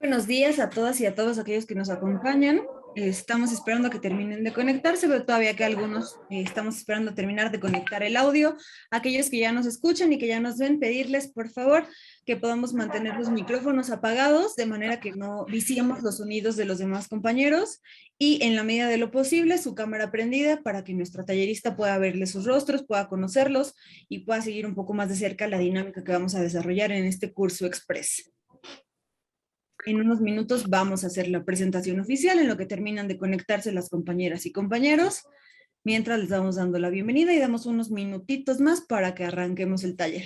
Buenos días a todas y a todos aquellos que nos acompañan. Estamos esperando que terminen de conectarse, pero todavía que algunos estamos esperando terminar de conectar el audio. Aquellos que ya nos escuchan y que ya nos ven, pedirles por favor que podamos mantener los micrófonos apagados de manera que no viciemos los sonidos de los demás compañeros y en la medida de lo posible su cámara prendida para que nuestro tallerista pueda verles sus rostros, pueda conocerlos y pueda seguir un poco más de cerca la dinámica que vamos a desarrollar en este curso express. En unos minutos vamos a hacer la presentación oficial en lo que terminan de conectarse las compañeras y compañeros. Mientras les vamos dando la bienvenida y damos unos minutitos más para que arranquemos el taller.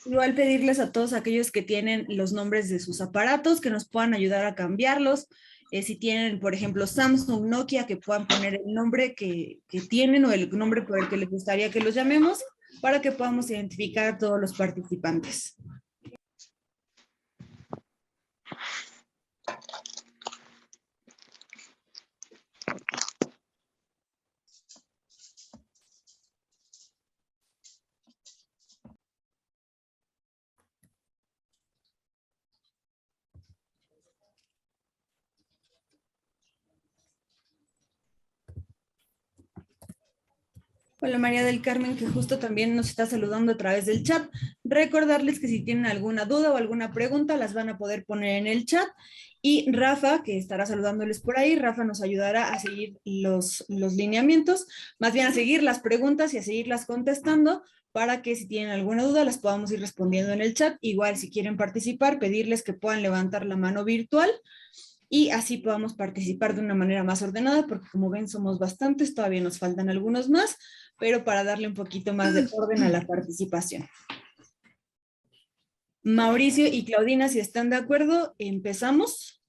Igual pedirles a todos aquellos que tienen los nombres de sus aparatos que nos puedan ayudar a cambiarlos. Si tienen, por ejemplo, Samsung, Nokia, que puedan poner el nombre que tienen o el nombre por el que les gustaría que los llamemos para que podamos identificar a todos los participantes. Hola María del Carmen, que justo también nos está saludando a través del chat. Recordarles que si tienen alguna duda o alguna pregunta, las van a poder poner en el chat. Y Rafa, que estará saludándoles por ahí, Rafa nos ayudará a seguir los lineamientos, más bien a seguir las preguntas y a seguirlas contestando para que si tienen alguna duda las podamos ir respondiendo en el chat. Igual si quieren participar, pedirles que puedan levantar la mano virtual y así podamos participar de una manera más ordenada, porque como ven somos bastantes, todavía nos faltan algunos más, pero para darle un poquito más de orden a la participación. Mauricio y Claudina, si están de acuerdo, empezamos.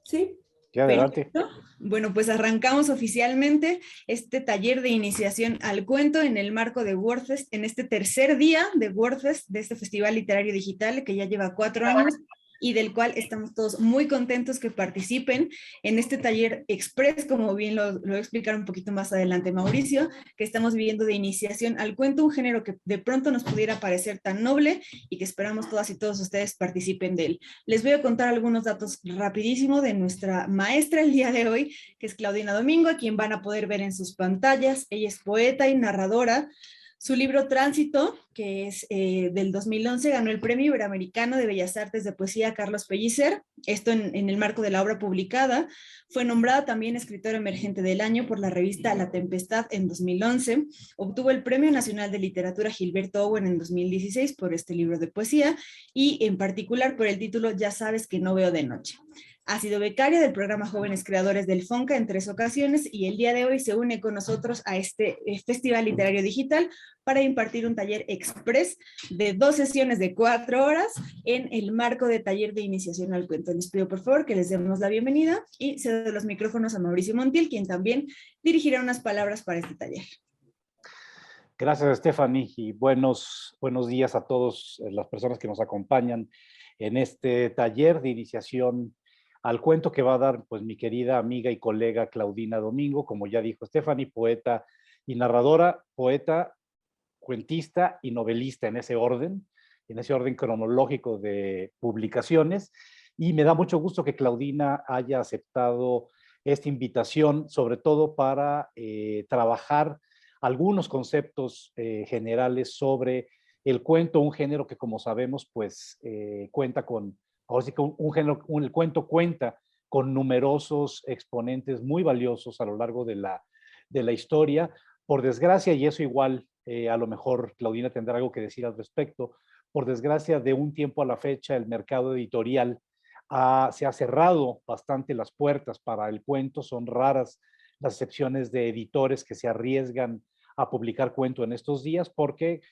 ¿Sí? Sí, adelante. Perfecto. Bueno, pues arrancamos oficialmente este taller de iniciación al cuento en el marco de WordFest, en este tercer día de WordFest, de este Festival Literario Digital que ya lleva 4 años y del cual estamos todos muy contentos que participen en este taller express, como bien lo voy a explicar un poquito más adelante Mauricio, que estamos viviendo de iniciación al cuento, un género que de pronto nos pudiera parecer tan noble y que esperamos todas y todos ustedes participen de él. Les voy a contar algunos datos rapidísimo de nuestra maestra el día de hoy, que es Claudina Domingo, a quien van a poder ver en sus pantallas. Ella es poeta y narradora. Su libro Tránsito, que es del 2011, ganó el Premio Iberoamericano de Bellas Artes de Poesía Carlos Pellicer, esto en el marco de la obra publicada. Fue nombrada también escritora emergente del año por la revista La Tempestad en 2011. Obtuvo el Premio Nacional de Literatura Gilberto Owen en 2016 por este libro de poesía y en particular por el título Ya sabes que no veo de noche. Ha sido becaria del programa Jóvenes Creadores del FONCA en 3 ocasiones y el día de hoy se une con nosotros a este Festival Literario Digital para impartir un taller express de 2 sesiones de 4 horas en el marco de taller de iniciación al cuento. Les pido por favor que les demos la bienvenida y cedo los micrófonos a Mauricio Montiel, quien también dirigirá unas palabras para este taller. Gracias, Stephanie, y buenos días a todas las personas que nos acompañan en este taller de iniciación al cuento que va a dar pues mi querida amiga y colega Claudina Domingo, como ya dijo Stephanie, poeta y narradora, poeta, cuentista y novelista en ese orden cronológico de publicaciones, y me da mucho gusto que Claudina haya aceptado esta invitación, sobre todo para trabajar algunos conceptos generales sobre el cuento, un género que como sabemos pues cuenta con, ahora sí que el cuento cuenta con numerosos exponentes muy valiosos a lo largo de la historia. Por desgracia, y eso igual a lo mejor Claudina tendrá algo que decir al respecto, por desgracia de un tiempo a la fecha el mercado editorial se ha cerrado bastante las puertas para el cuento. Son raras las excepciones de editores que se arriesgan a publicar cuento en estos días porque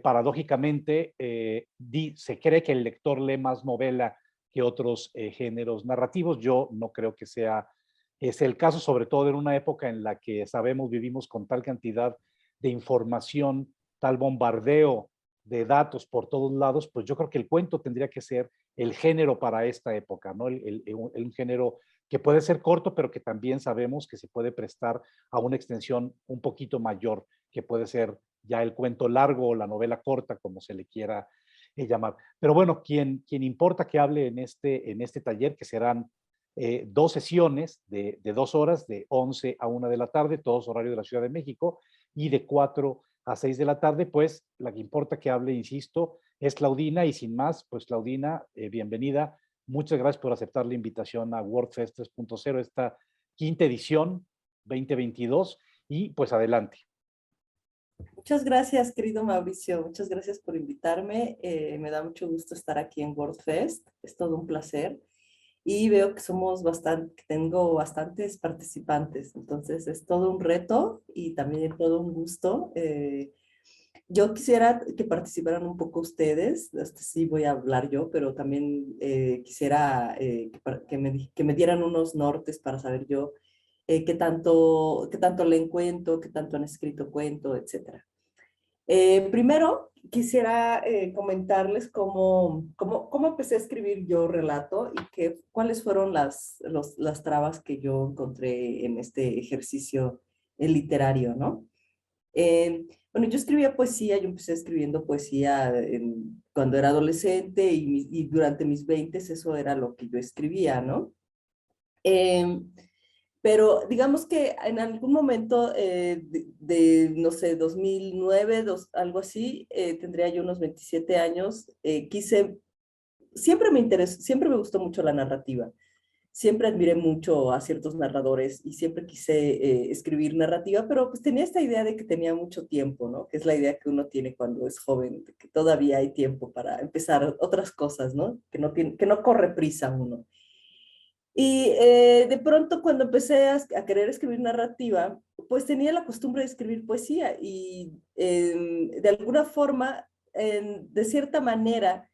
paradójicamente se cree que el lector lee más novela que otros géneros narrativos. Yo no creo que es el caso, sobre todo en una época en la que sabemos vivimos con tal cantidad de información, tal bombardeo de datos por todos lados. Pues yo creo que el cuento tendría que ser el género para esta época, ¿no? Un género que puede ser corto, pero que también sabemos que se puede prestar a una extensión un poquito mayor, que puede ser ya el cuento largo o la novela corta, como se le quiera llamar. Pero bueno, quien importa que hable en este taller, que serán 2 sesiones de 2 horas, de 11 a 1 de la tarde, todos horario de la Ciudad de México, y de 4 a 6 de la tarde, pues la que importa que hable, insisto, es Claudina, y sin más, pues Claudina, bienvenida. Muchas gracias por aceptar la invitación a WordFest 3.0, esta quinta edición 2022, y pues adelante. Muchas gracias, querido Mauricio. Muchas gracias por invitarme. Me da mucho gusto estar aquí en WordFest. Es todo un placer. Y veo que que tengo bastantes participantes. Entonces es todo un reto y también todo un gusto. Yo quisiera que participaran un poco ustedes. Sí voy a hablar yo, pero también quisiera que me dieran unos nortes para saber yo qué tanto leen cuento, qué tanto han escrito cuento, etcétera. Primero, quisiera comentarles cómo empecé a escribir yo relato y cuáles fueron las trabas que yo encontré en este ejercicio literario, ¿no? Bueno, yo escribía poesía, yo empecé escribiendo poesía cuando era adolescente y durante mis 20s eso era lo que yo escribía, ¿no? Pero digamos que en algún momento no sé, 2009, algo así, tendría yo unos 27 años, siempre me interesó, siempre me gustó mucho la narrativa. Siempre admiré mucho a ciertos narradores y siempre quise escribir narrativa, pero pues tenía esta idea de que tenía mucho tiempo, ¿no? Que es la idea que uno tiene cuando es joven, de que todavía hay tiempo para empezar otras cosas, ¿no? Que no corre prisa uno. Y de pronto cuando empecé a querer escribir narrativa, pues tenía la costumbre de escribir poesía y de alguna forma, de cierta manera,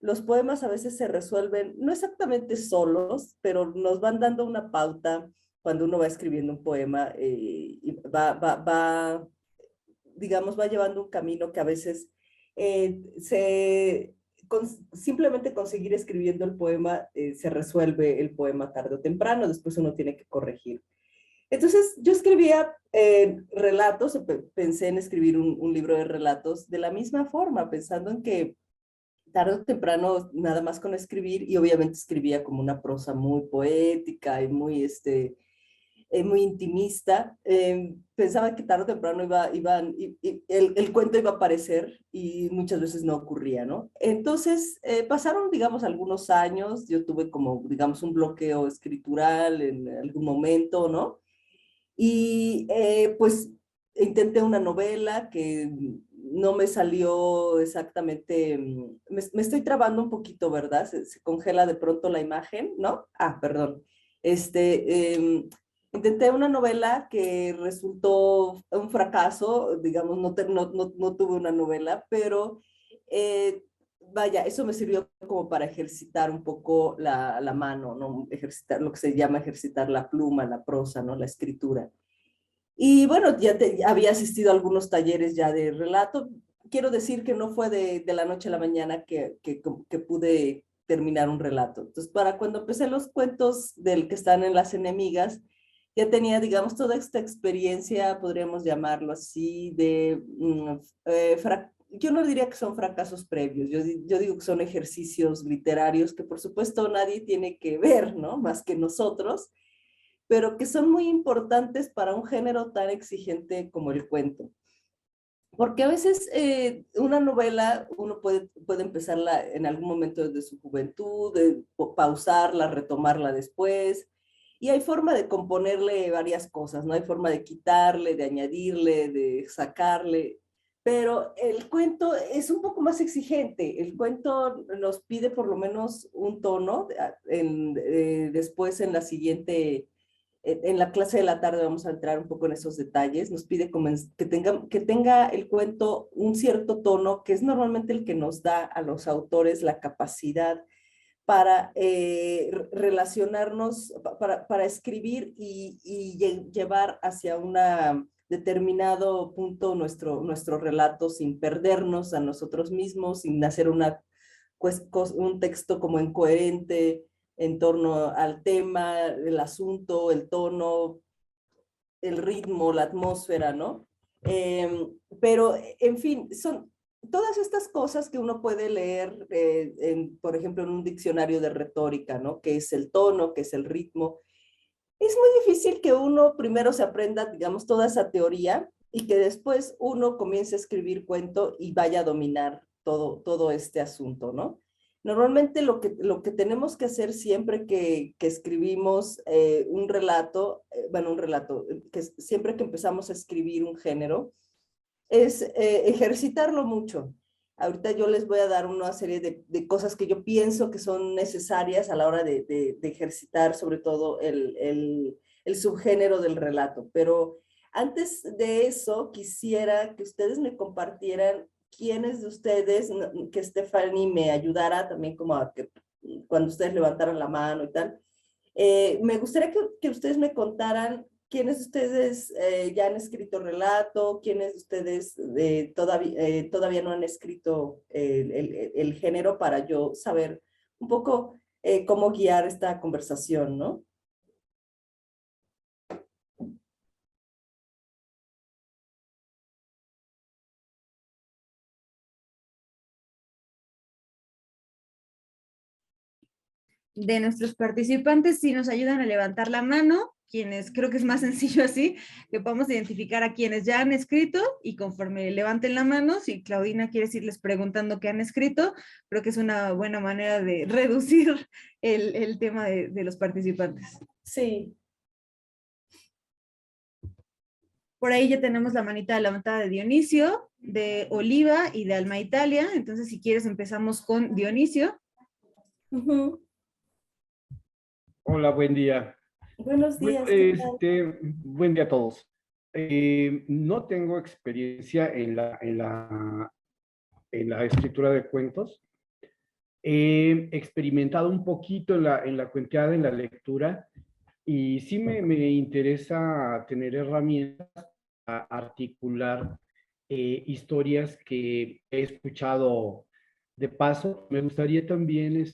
los poemas a veces se resuelven, no exactamente solos, pero nos van dando una pauta cuando uno va escribiendo un poema y digamos, va llevando un camino que a veces simplemente conseguir escribiendo el poema, se resuelve el poema tarde o temprano, después uno tiene que corregir. Entonces yo escribía relatos, pensé en escribir un libro de relatos de la misma forma, pensando en que tarde o temprano nada más con escribir, y obviamente escribía como una prosa muy poética y muy intimista, pensaba que tarde o temprano el cuento iba a aparecer y muchas veces no ocurría, ¿no? Entonces pasaron, digamos, algunos años, yo tuve como, digamos, un bloqueo escritural en algún momento, ¿no? Y pues intenté una novela que no me salió exactamente, me estoy trabando un poquito, ¿verdad? Se congela de pronto la imagen, ¿no? Ah, perdón. Intenté una novela que resultó un fracaso, digamos, no tuve una novela, pero vaya, eso me sirvió como para ejercitar un poco la mano, ¿no? Ejercitar lo que se llama ejercitar la pluma, la prosa, ¿no? La escritura. Y bueno, había asistido a algunos talleres ya de relato. Quiero decir que no fue de la noche a la mañana que pude terminar un relato. Entonces, para cuando empecé los cuentos del que están en Las Enemigas, ya tenía, digamos, toda esta experiencia, podríamos llamarlo así, yo no diría que son fracasos previos, yo digo que son ejercicios literarios que por supuesto nadie tiene que ver, ¿no? Más que nosotros, pero que son muy importantes para un género tan exigente como el cuento. Porque a veces una novela uno puede empezarla en algún momento de su juventud, pausarla, retomarla después, y hay forma de componerle varias cosas, ¿no? Hay forma de quitarle, de añadirle, de sacarle, pero el cuento es un poco más exigente. El cuento nos pide por lo menos un tono, después en la siguiente en la clase de la tarde vamos a entrar un poco en esos detalles. Nos pide que tenga el cuento un cierto tono, que es normalmente el que nos da a los autores la capacidad para relacionarnos, para escribir y llevar hacia un determinado punto nuestro relato sin perdernos a nosotros mismos, sin hacer un texto como incoherente en torno al tema, el asunto, el tono, el ritmo, la atmósfera, ¿no? Pero, en fin, son todas estas cosas que uno puede leer, por ejemplo, en un diccionario de retórica, ¿no? Que es el tono, que es el ritmo. Es muy difícil que uno primero se aprenda, digamos, toda esa teoría y que después uno comience a escribir cuento y vaya a dominar todo este asunto, ¿no? Normalmente lo que tenemos que hacer siempre que escribimos un relato, que siempre que empezamos a escribir un género, es ejercitarlo mucho. Ahorita yo les voy a dar una serie de cosas que yo pienso que son necesarias a la hora de ejercitar sobre todo el subgénero del relato. Pero antes de eso, quisiera que ustedes me compartieran quiénes de ustedes, que Stephanie me ayudara también como a que cuando ustedes levantaran la mano y tal. Me gustaría que ustedes me contaran quiénes de ustedes ya han escrito relato, quiénes de ustedes todavía no han escrito el género para yo saber un poco cómo guiar esta conversación, ¿no? De nuestros participantes, si nos ayudan a levantar la mano, quienes creo que es más sencillo así, que podamos identificar a quienes ya han escrito y conforme levanten la mano, si Claudina quiere irles preguntando qué han escrito, creo que es una buena manera de reducir el tema de los participantes. Sí. Por ahí ya tenemos la manita levantada de Dionisio, de Oliva y de Alma Italia. Entonces, si quieres, empezamos con Dionisio. Hola, buen día. Buenos días. Buen día a todos. No tengo experiencia en la escritura de cuentos. He experimentado un poquito en la cuenteada, en la lectura, y sí me interesa tener herramientas a articular historias que he escuchado de paso. Me gustaría también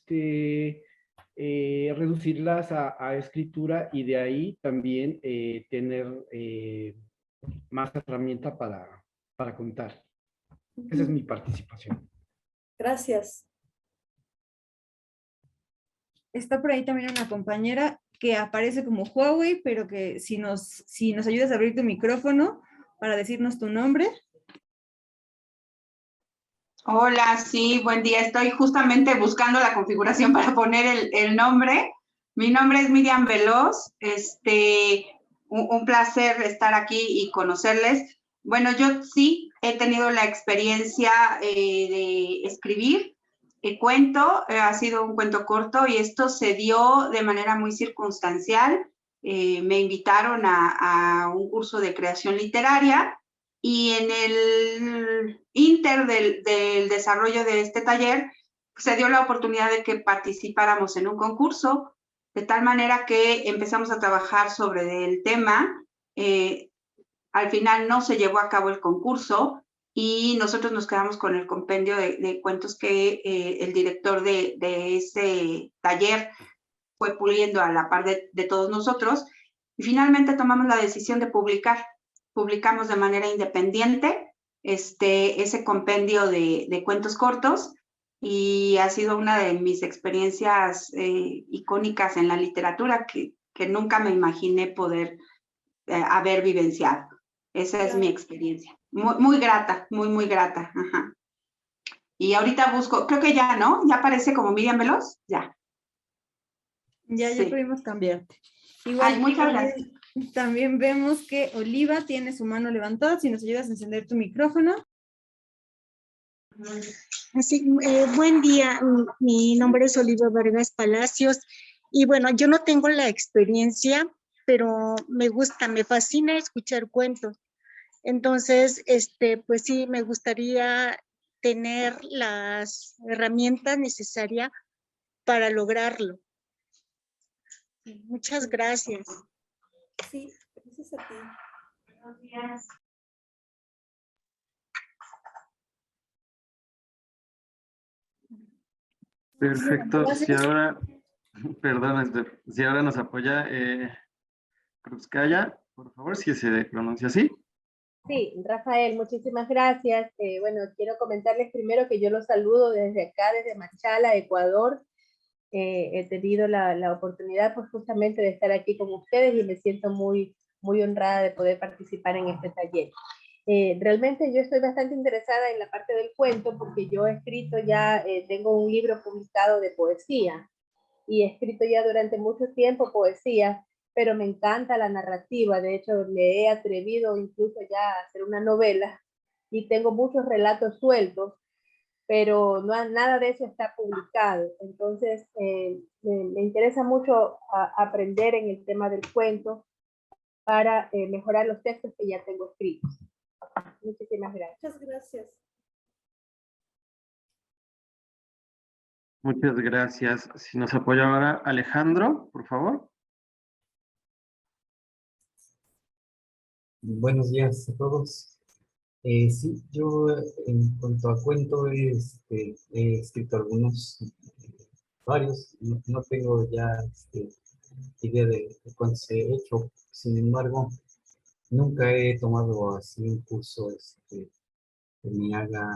reducirlas a escritura y de ahí también tener más herramienta para contar. Esa es mi participación. Gracias. Está por ahí también una compañera que aparece como Huawei, pero que si nos ayudas a abrir tu micrófono para decirnos tu nombre. Hola, sí, buen día. Estoy justamente buscando la configuración para poner el nombre. Mi nombre es Miriam Veloz. Un placer estar aquí y conocerles. Bueno, yo sí he tenido la experiencia de escribir cuento. Ha sido un cuento corto y esto se dio de manera muy circunstancial. Me invitaron a un curso de creación literaria. Y en el inter del desarrollo de este taller, se dio la oportunidad de que participáramos en un concurso, de tal manera que empezamos a trabajar sobre el tema. Al final no se llevó a cabo el concurso y nosotros nos quedamos con el compendio de cuentos que el director de ese taller fue puliendo a la par de todos nosotros. Y finalmente tomamos la decisión de publicar. Publicamos de manera independiente ese compendio de cuentos cortos y ha sido una de mis experiencias icónicas en la literatura que nunca me imaginé poder haber vivenciado. Esa es mi experiencia. Muy, muy grata, muy, muy grata. Ajá. Y ahorita busco, creo que ya, ¿no? Ya aparece como Miriam Veloz, ya. Ya Sí. pudimos cambiarte. Igual, ay, muchas gracias. También vemos que Oliva tiene su mano levantada. Si nos ayudas a encender tu micrófono. Sí, buen día, mi nombre es Oliva Vargas Palacios y bueno, yo no tengo la experiencia, pero me gusta, me fascina escuchar cuentos. Entonces, pues sí, me gustaría tener las herramientas necesarias para lograrlo. Muchas gracias. Sí, gracias a ti. Buenos días. Perfecto. Si ahora, perdón, si ahora nos apoya Krupskaya, por favor, si se pronuncia así. Sí, Rafael, muchísimas gracias. Bueno, quiero comentarles primero que yo los saludo desde acá, desde Machala, Ecuador. He tenido la oportunidad pues justamente de estar aquí con ustedes y me siento muy, muy honrada de poder participar en este taller. Realmente yo estoy bastante interesada en la parte del cuento porque yo he escrito ya, tengo un libro publicado de poesía y he escrito ya durante mucho tiempo poesía, pero me encanta la narrativa. De hecho, me he atrevido incluso ya a hacer una novela y tengo muchos relatos sueltos, pero no, nada de eso está publicado. Entonces, me interesa mucho aprender en el tema del cuento para mejorar los textos que ya tengo escritos. Muchísimas gracias. Muchas gracias. Muchas gracias. Si nos apoya ahora Alejandro, por favor. Buenos días a todos. Sí, yo en cuanto a cuento he escrito algunos, varios, no tengo ya idea de cuántos he hecho. Sin embargo, nunca he tomado así un curso que me haga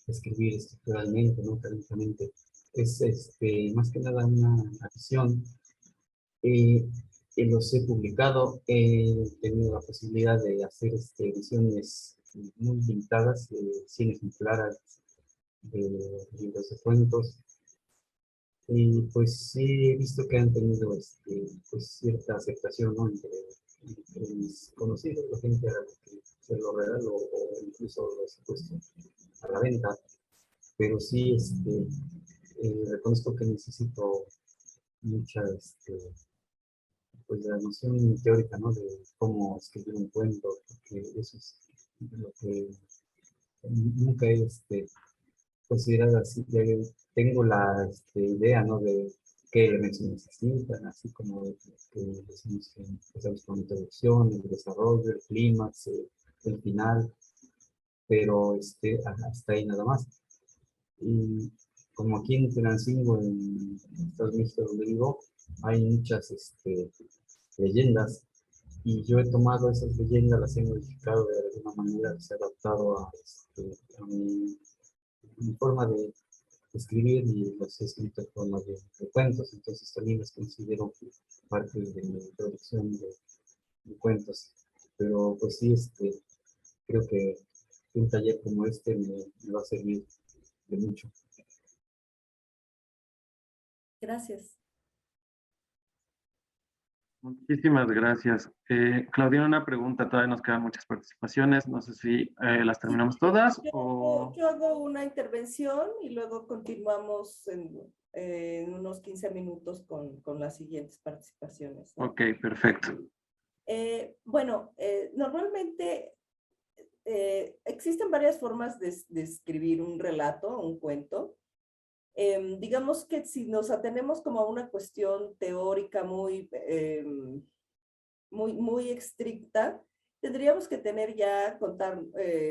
escribir estructuralmente, ¿no? Académicamente. Es más que nada una afición. Los he publicado, he tenido la posibilidad de hacer ediciones muy limitadas, 100 ejemplares de libros de cuentos, y pues sí he visto que han tenido pues cierta aceptación, ¿no? entre mis conocidos, la gente a la que se lo regalo o incluso los he puesto a la venta, pero sí reconozco que necesito mucha pues la noción teórica, ¿no? De cómo escribir un cuento, porque eso es lo que nunca he considerado así. Ya tengo la idea, ¿no? De qué elementos necesitan, así como que decimos que empezamos con la introducción, el desarrollo, el clímax, el final, pero hasta ahí nada más. Y como aquí en Tenancingo, en Estados Unidos, donde vivo, hay muchas leyendas, y yo he tomado esas leyendas, las he modificado de alguna manera, se ha adaptado a mi forma de escribir, y los he escrito en forma de cuentos. Entonces también los considero parte de mi producción de cuentos. Pero pues sí, creo que un taller como este me va a servir de mucho. Gracias. Muchísimas gracias. Claudia, una pregunta. Todavía nos quedan muchas participaciones. No sé si las terminamos todas o... Yo hago una intervención y luego continuamos en unos 15 minutos con las siguientes participaciones, ¿no? Ok, perfecto. Bueno, normalmente existen varias formas de escribir un relato, un cuento. Digamos que si nos atenemos como a una cuestión teórica muy estricta, tendríamos que tener ya, contar,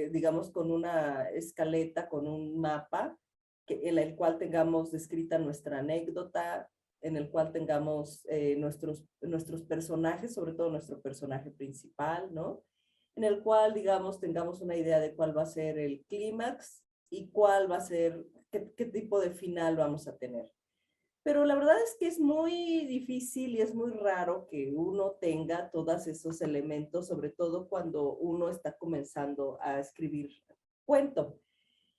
digamos, con una escaleta, con un mapa, en el cual tengamos descrita nuestra anécdota, en el cual tengamos nuestros personajes, sobre todo nuestro personaje principal, ¿no? En el cual, digamos, tengamos una idea de cuál va a ser el clímax y cuál va a ser, qué tipo de final vamos a tener. Pero la verdad es que es muy difícil y es muy raro que uno tenga todos esos elementos, sobre todo cuando uno está comenzando a escribir cuento.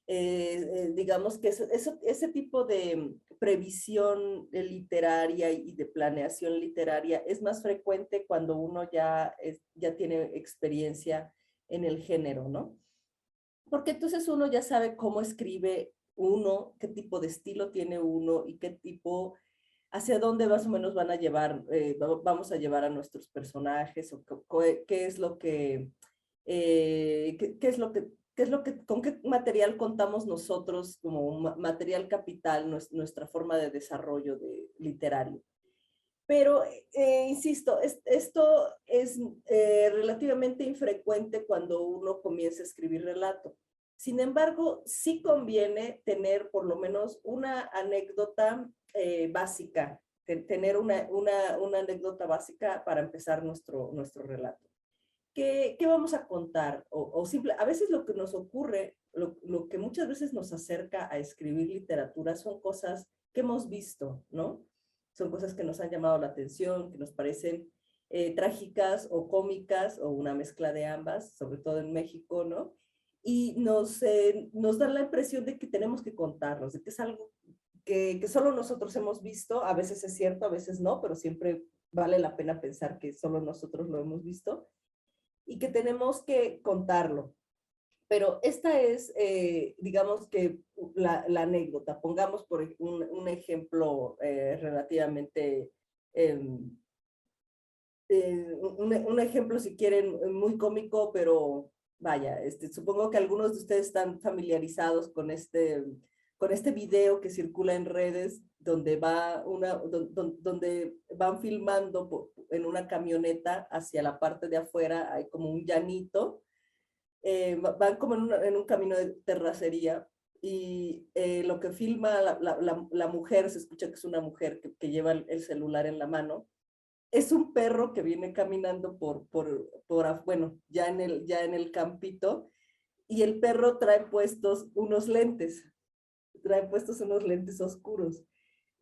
Digamos que ese tipo de previsión literaria y de planeación literaria es más frecuente cuando uno ya tiene experiencia en el género, ¿no? Porque entonces uno ya sabe cómo escribe uno, qué tipo de estilo tiene uno y qué tipo, hacia dónde más o menos van a llevar, vamos a llevar a nuestros personajes, o qué es lo que, con qué material contamos nosotros como material capital, nuestra forma de desarrollo literario. Pero, insisto, esto es relativamente infrecuente cuando uno comienza a escribir relato. Sin embargo, sí conviene tener por lo menos una anécdota básica, tener una anécdota básica para empezar nuestro relato. ¿qué vamos a contar? A veces lo que nos ocurre, lo que muchas veces nos acerca a escribir literatura son cosas que hemos visto, ¿no? Son cosas que nos han llamado la atención, que nos parecen trágicas o cómicas o una mezcla de ambas, sobre todo en México, ¿no? Y nos da la impresión de que tenemos que contarlos, de que es algo que solo nosotros hemos visto. A veces es cierto, a veces no, pero siempre vale la pena pensar que solo nosotros lo hemos visto y que tenemos que contarlo. Pero esta es, digamos que la anécdota. Pongamos por un ejemplo relativamente, un ejemplo si quieren muy cómico, pero vaya, supongo que algunos de ustedes están familiarizados con este video que circula en redes, donde donde van filmando en una camioneta hacia la parte de afuera, hay como un llanito, van como en un camino de terracería, y lo que filma la mujer, se escucha que es una mujer que lleva el celular en la mano, es un perro que viene caminando bueno, ya en el campito, y el perro trae puestos unos lentes oscuros.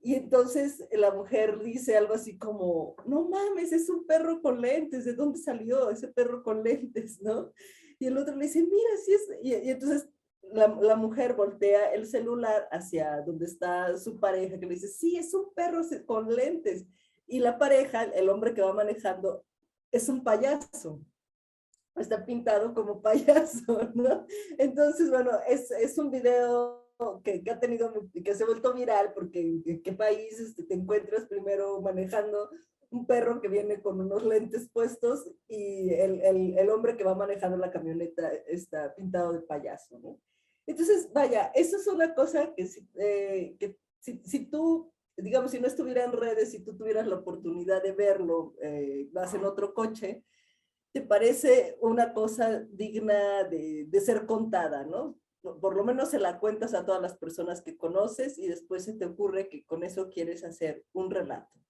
Y entonces la mujer dice algo así como, no mames, es un perro con lentes, ¿de dónde salió ese perro con lentes, no? Y el otro le dice, mira, sí es, y entonces la mujer voltea el celular hacia donde está su pareja, que le dice, sí, es un perro con lentes. Y la pareja, el hombre que va manejando, es un payaso. Está pintado como payaso, ¿no? Entonces, bueno, es un video que ha tenido, que se ha vuelto viral, porque en qué país te encuentras primero manejando un perro que viene con unos lentes puestos y el hombre que va manejando la camioneta está pintado de payaso, ¿no? Entonces, vaya, eso es una cosa que si tú, digamos, si no estuviera en redes, si tú tuvieras la oportunidad de verlo, vas en otro coche, te parece una cosa digna de ser contada, ¿no? Por lo menos se la cuentas a todas las personas que conoces y después se te ocurre que con eso quieres hacer un relato.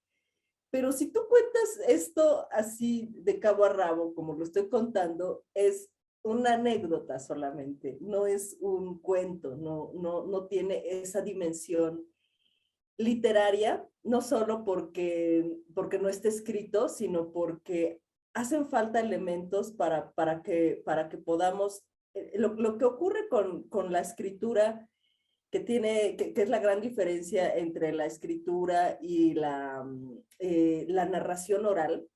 Pero si tú cuentas esto así de cabo a rabo, como lo estoy contando, es una anécdota solamente, no es un cuento, no tiene esa dimensión literaria, no solo porque no esté escrito, sino porque hacen falta elementos para que podamos, lo que ocurre con la escritura, que es la gran diferencia entre la escritura y la narración oral.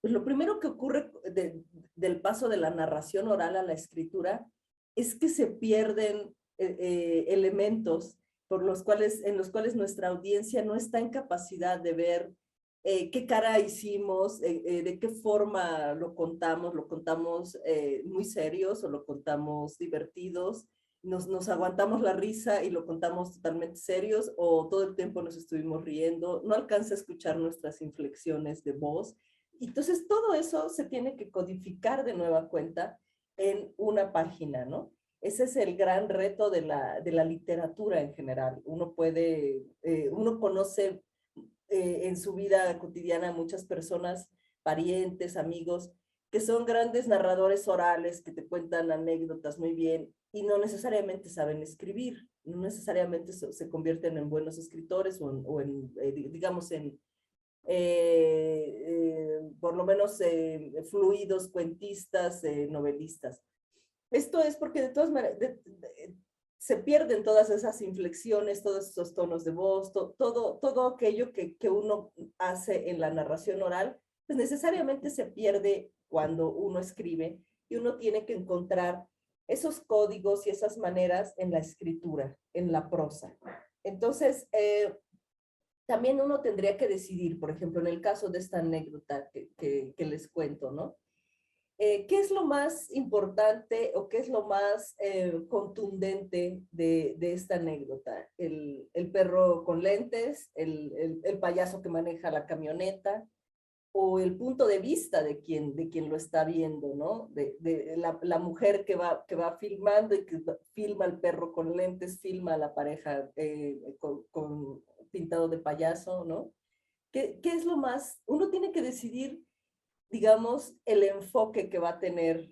Pues lo primero que ocurre del paso de la narración oral a la escritura es que se pierden elementos en los cuales nuestra audiencia no está en capacidad de ver qué cara hicimos, de qué forma lo contamos muy serios o lo contamos divertidos, nos aguantamos la risa y lo contamos totalmente serios, o todo el tiempo nos estuvimos riendo, no alcanza a escuchar nuestras inflexiones de voz. Entonces todo eso se tiene que codificar de nueva cuenta en una página, ¿no? Ese es el gran reto de la literatura en general. Uno conoce en su vida cotidiana muchas personas, parientes, amigos, que son grandes narradores orales, que te cuentan anécdotas muy bien y no necesariamente saben escribir, no necesariamente se convierten en buenos escritores digamos, por lo menos fluidos cuentistas, novelistas. Esto es porque de todas maneras se pierden todas esas inflexiones, todos esos tonos de voz, todo aquello que uno hace en la narración oral, pues necesariamente se pierde cuando uno escribe, y uno tiene que encontrar esos códigos y esas maneras en la escritura, en la prosa. Entonces, también uno tendría que decidir, por ejemplo, en el caso de esta anécdota que les cuento, ¿no? ¿Qué es lo más importante o qué es lo más contundente de esta anécdota? ¿El perro con lentes, el payaso que maneja la camioneta, o el punto de vista de quien lo está viendo, ¿no? De la mujer que va filmando y que filma al perro con lentes, filma a la pareja con pintado de payaso, ¿no? ¿Qué es lo más? Uno tiene que decidir digamos, el enfoque que va a tener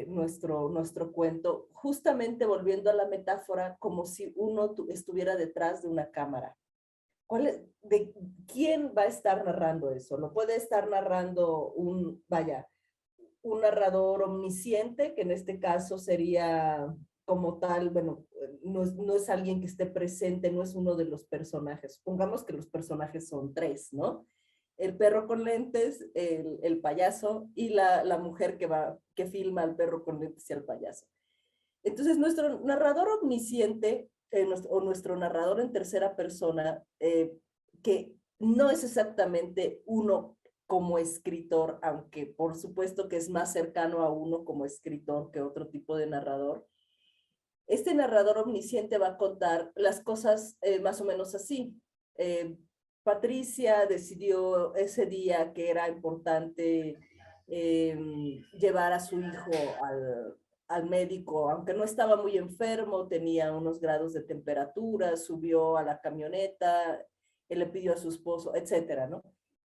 nuestro cuento, justamente volviendo a la metáfora, como si uno estuviera detrás de una cámara. ¿De quién va a estar narrando eso? Lo puede estar narrando un narrador omnisciente, que en este caso sería como tal, bueno, no es alguien que esté presente, no es uno de los personajes. Supongamos que los personajes son 3, ¿no? El perro con lentes, el payaso y la mujer que filma al perro con lentes y al payaso. Entonces, nuestro narrador omnisciente, o nuestro narrador en tercera persona, que no es exactamente uno como escritor, aunque por supuesto que es más cercano a uno como escritor que otro tipo de narrador. Este narrador omnisciente va a contar las cosas más o menos así. Patricia decidió ese día que era importante llevar a su hijo al médico, aunque no estaba muy enfermo, tenía unos grados de temperatura, subió a la camioneta, él le pidió a su esposo, etcétera, ¿no?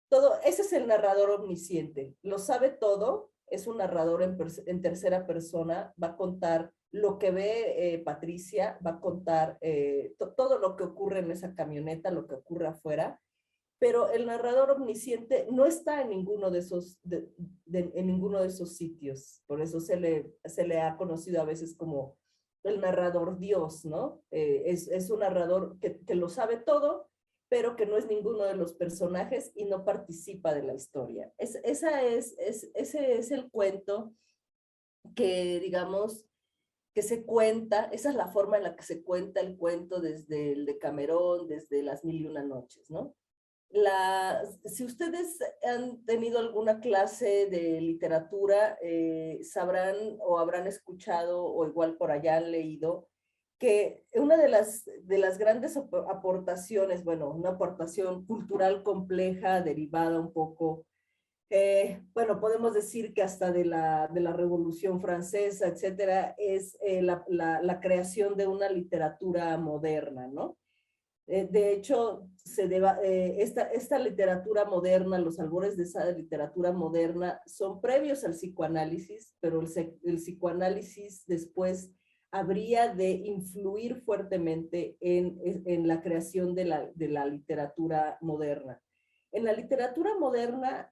Todo, ese es el narrador omnisciente, lo sabe todo, es un narrador en tercera persona, va a contar lo que ve Patricia, va a contar todo lo que ocurre en esa camioneta, lo que ocurre afuera, pero el narrador omnisciente no está en ninguno de esos, en ninguno de esos sitios, por eso se le ha conocido a veces como el narrador Dios, ¿no? Es un narrador que lo sabe todo, pero que no es ninguno de los personajes y no participa de la historia. Ese es el cuento que, digamos, que se cuenta, esa es la forma en la que se cuenta el cuento desde el Decamerón, desde Las Mil y Una Noches, ¿no? Si ustedes han tenido alguna clase de literatura, sabrán o habrán escuchado, o igual por allá han leído, que una de las grandes aportaciones, bueno, una aportación cultural compleja, derivada un poco, bueno, podemos decir que hasta de la Revolución Francesa, etcétera, es la creación de una literatura moderna, ¿no? De hecho, esta literatura moderna, los albores de esa literatura moderna son previos al psicoanálisis, pero el psicoanálisis después habría de influir fuertemente en la creación de la literatura moderna. En la literatura moderna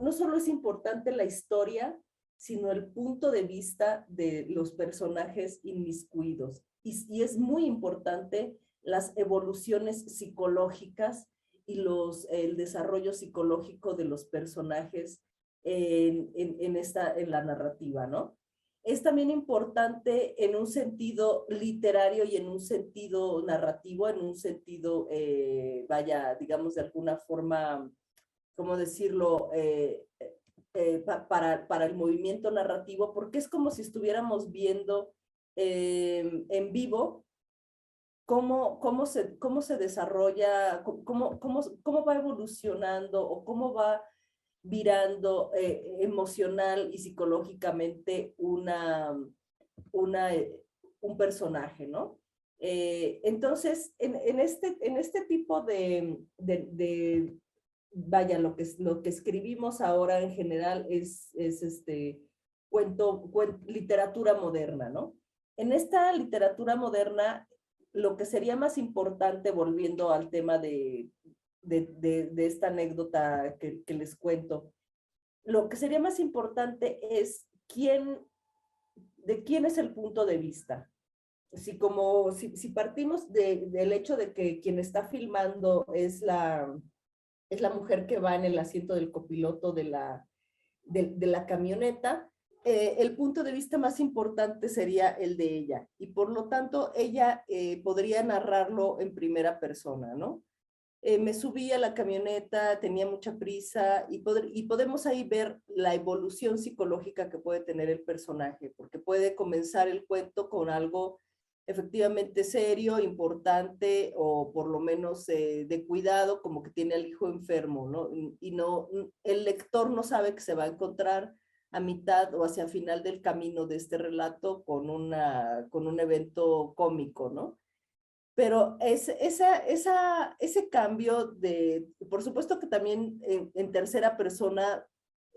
no solo es importante la historia, sino el punto de vista de los personajes inmiscuidos. Y es muy importante las evoluciones psicológicas y el desarrollo psicológico de los personajes en la narrativa, ¿no? Es también importante en un sentido literario y en un sentido narrativo, en un sentido, digamos de alguna forma, ¿cómo decirlo? Para el movimiento narrativo, porque es como si estuviéramos viendo en vivo cómo se desarrolla, cómo va evolucionando o cómo va virando emocional y psicológicamente un personaje, ¿no? Entonces, en este tipo vaya, lo que escribimos ahora en general es literatura moderna, ¿no? En esta literatura moderna, lo que sería más importante, volviendo al tema de esta anécdota que les cuento, lo que sería más importante es de quién es el punto de vista. Si partimos del hecho de que quien está filmando es la mujer que va en el asiento del copiloto de la camioneta, el punto de vista más importante sería el de ella, y por lo tanto ella podría narrarlo en primera persona, ¿no? Me subí a la camioneta, tenía mucha prisa, y podemos ahí ver la evolución psicológica que puede tener el personaje, porque puede comenzar el cuento con algo efectivamente serio, importante, o por lo menos de cuidado, como que tiene al hijo enfermo, ¿no? Y el lector no sabe que se va a encontrar a mitad o hacia final del camino de este relato con un evento cómico, ¿no? Pero ese cambio por supuesto que también en tercera persona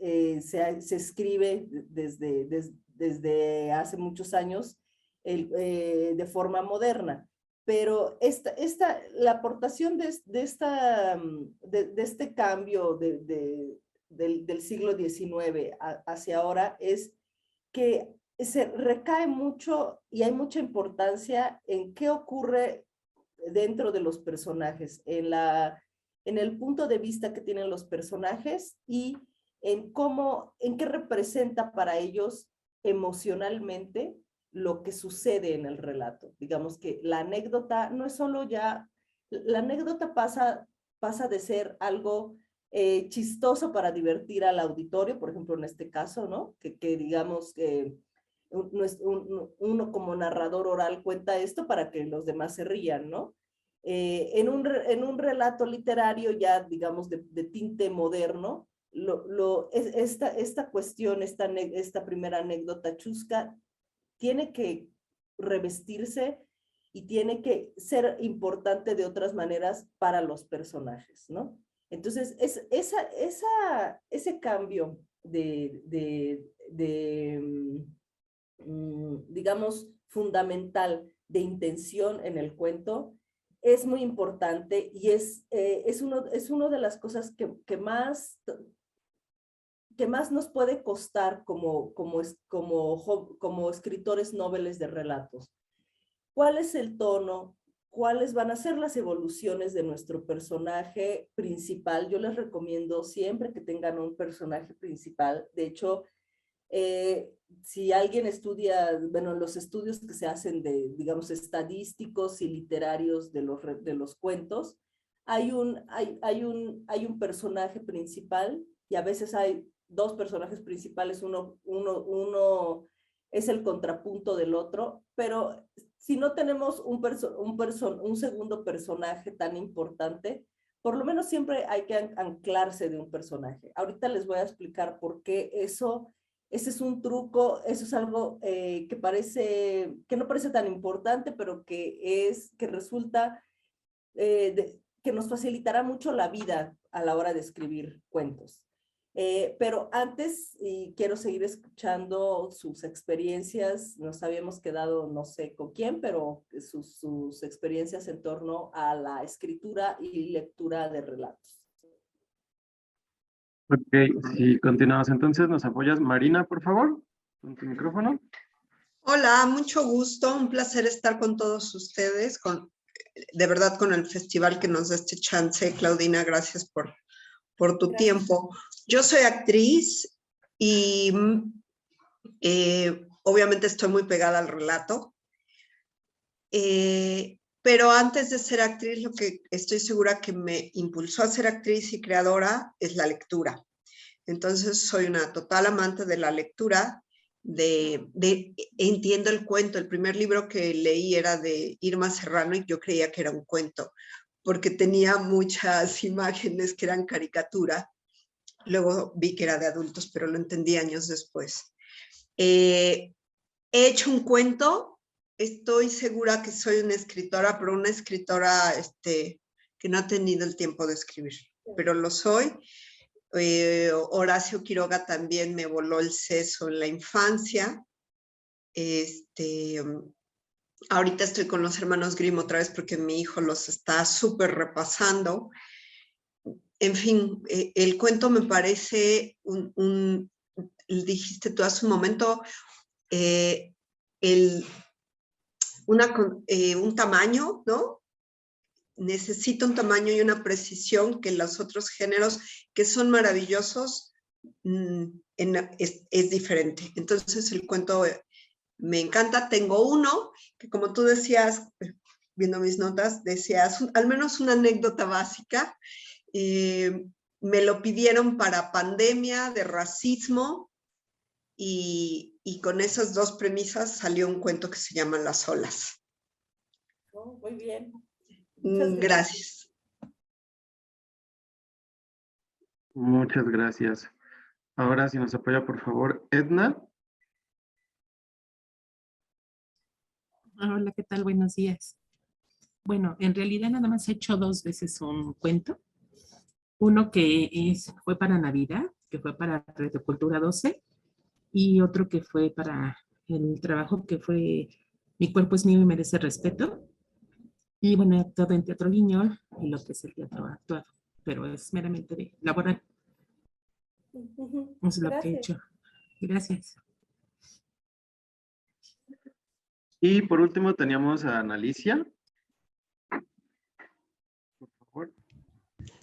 se escribe desde hace muchos años de forma moderna. Pero la aportación de este cambio del siglo XIX hacia ahora es que se recae mucho y hay mucha importancia en qué ocurre dentro de los personajes, en el punto de vista que tienen los personajes y en qué representa para ellos emocionalmente lo que sucede en el relato. Digamos que la anécdota no es solo la anécdota pasa de ser algo chistoso para divertir al auditorio, por ejemplo en este caso, ¿no? Que digamos que uno como narrador oral cuenta esto para que los demás se rían, ¿no? En un relato literario ya, digamos, de tinte moderno, esta cuestión, esta primera anécdota chusca, tiene que revestirse y tiene que ser importante de otras maneras para los personajes, ¿no? Entonces, ese cambio digamos, fundamental de intención en el cuento es muy importante y es una de las cosas que más nos puede costar como escritores noveles de relatos. ¿Cuál es el tono? ¿Cuáles van a ser las evoluciones de nuestro personaje principal? Yo les recomiendo siempre que tengan un personaje principal. De hecho, si alguien estudia, bueno, los estudios que se hacen digamos, estadísticos y literarios de los cuentos, hay un personaje principal y a veces hay dos personajes principales, uno es el contrapunto del otro, pero si no tenemos un segundo personaje tan importante, por lo menos siempre hay que anclarse de un personaje. Ahorita les voy a explicar por qué ese es un truco, eso es algo que no parece tan importante, pero que resulta que nos facilitará mucho la vida a la hora de escribir cuentos. Pero antes, y quiero seguir escuchando sus experiencias, nos habíamos quedado, no sé con quién, pero sus experiencias en torno a la escritura y lectura de relatos. Ok, si continuamos entonces, ¿nos apoyas? Marina, por favor, con tu micrófono. Hola, mucho gusto, un placer estar con todos ustedes, de verdad con el festival que nos da este chance. Claudina, gracias por tu tiempo. Yo soy actriz y obviamente estoy muy pegada al relato, pero antes de ser actriz, lo que estoy segura que me impulsó a ser actriz y creadora es la lectura. Entonces soy una total amante de la lectura, entiendo el cuento. El primer libro que leí era de Irma Serrano y yo creía que era un cuento, porque tenía muchas imágenes que eran caricatura. Luego vi que era de adultos, pero lo entendí años después. He hecho un cuento, estoy segura que soy una escritora, pero una escritora que no ha tenido el tiempo de escribir, pero lo soy. Horacio Quiroga también me voló el seso en la infancia. Ahorita estoy con los hermanos Grimm otra vez porque mi hijo los está súper repasando. En fin, el cuento me parece dijiste tú hace un momento, un tamaño, ¿no? Necesita un tamaño y una precisión que los otros géneros, que son maravillosos, es diferente. Entonces el cuento me encanta. Tengo uno que, como tú decías, viendo mis notas, decías al menos una anécdota básica. Me lo pidieron para pandemia de racismo y con esas dos premisas salió un cuento que se llama Las olas. Oh, muy bien. Gracias. Muchas gracias. Ahora, si nos apoya, por favor, Edna. Hola, ¿qué tal? Buenos días. Bueno, en realidad nada más he hecho 2 veces un cuento. Uno que fue para Navidad, que fue para Red de Cultura 12, y otro que fue para el trabajo que fue Mi cuerpo es mío y merece respeto. Y bueno, he actuado en Teatro Guiñol y lo que es el teatro actuado, pero es meramente de laboral. Es lo que he hecho. Gracias. Y por último teníamos a Analicia. Por favor.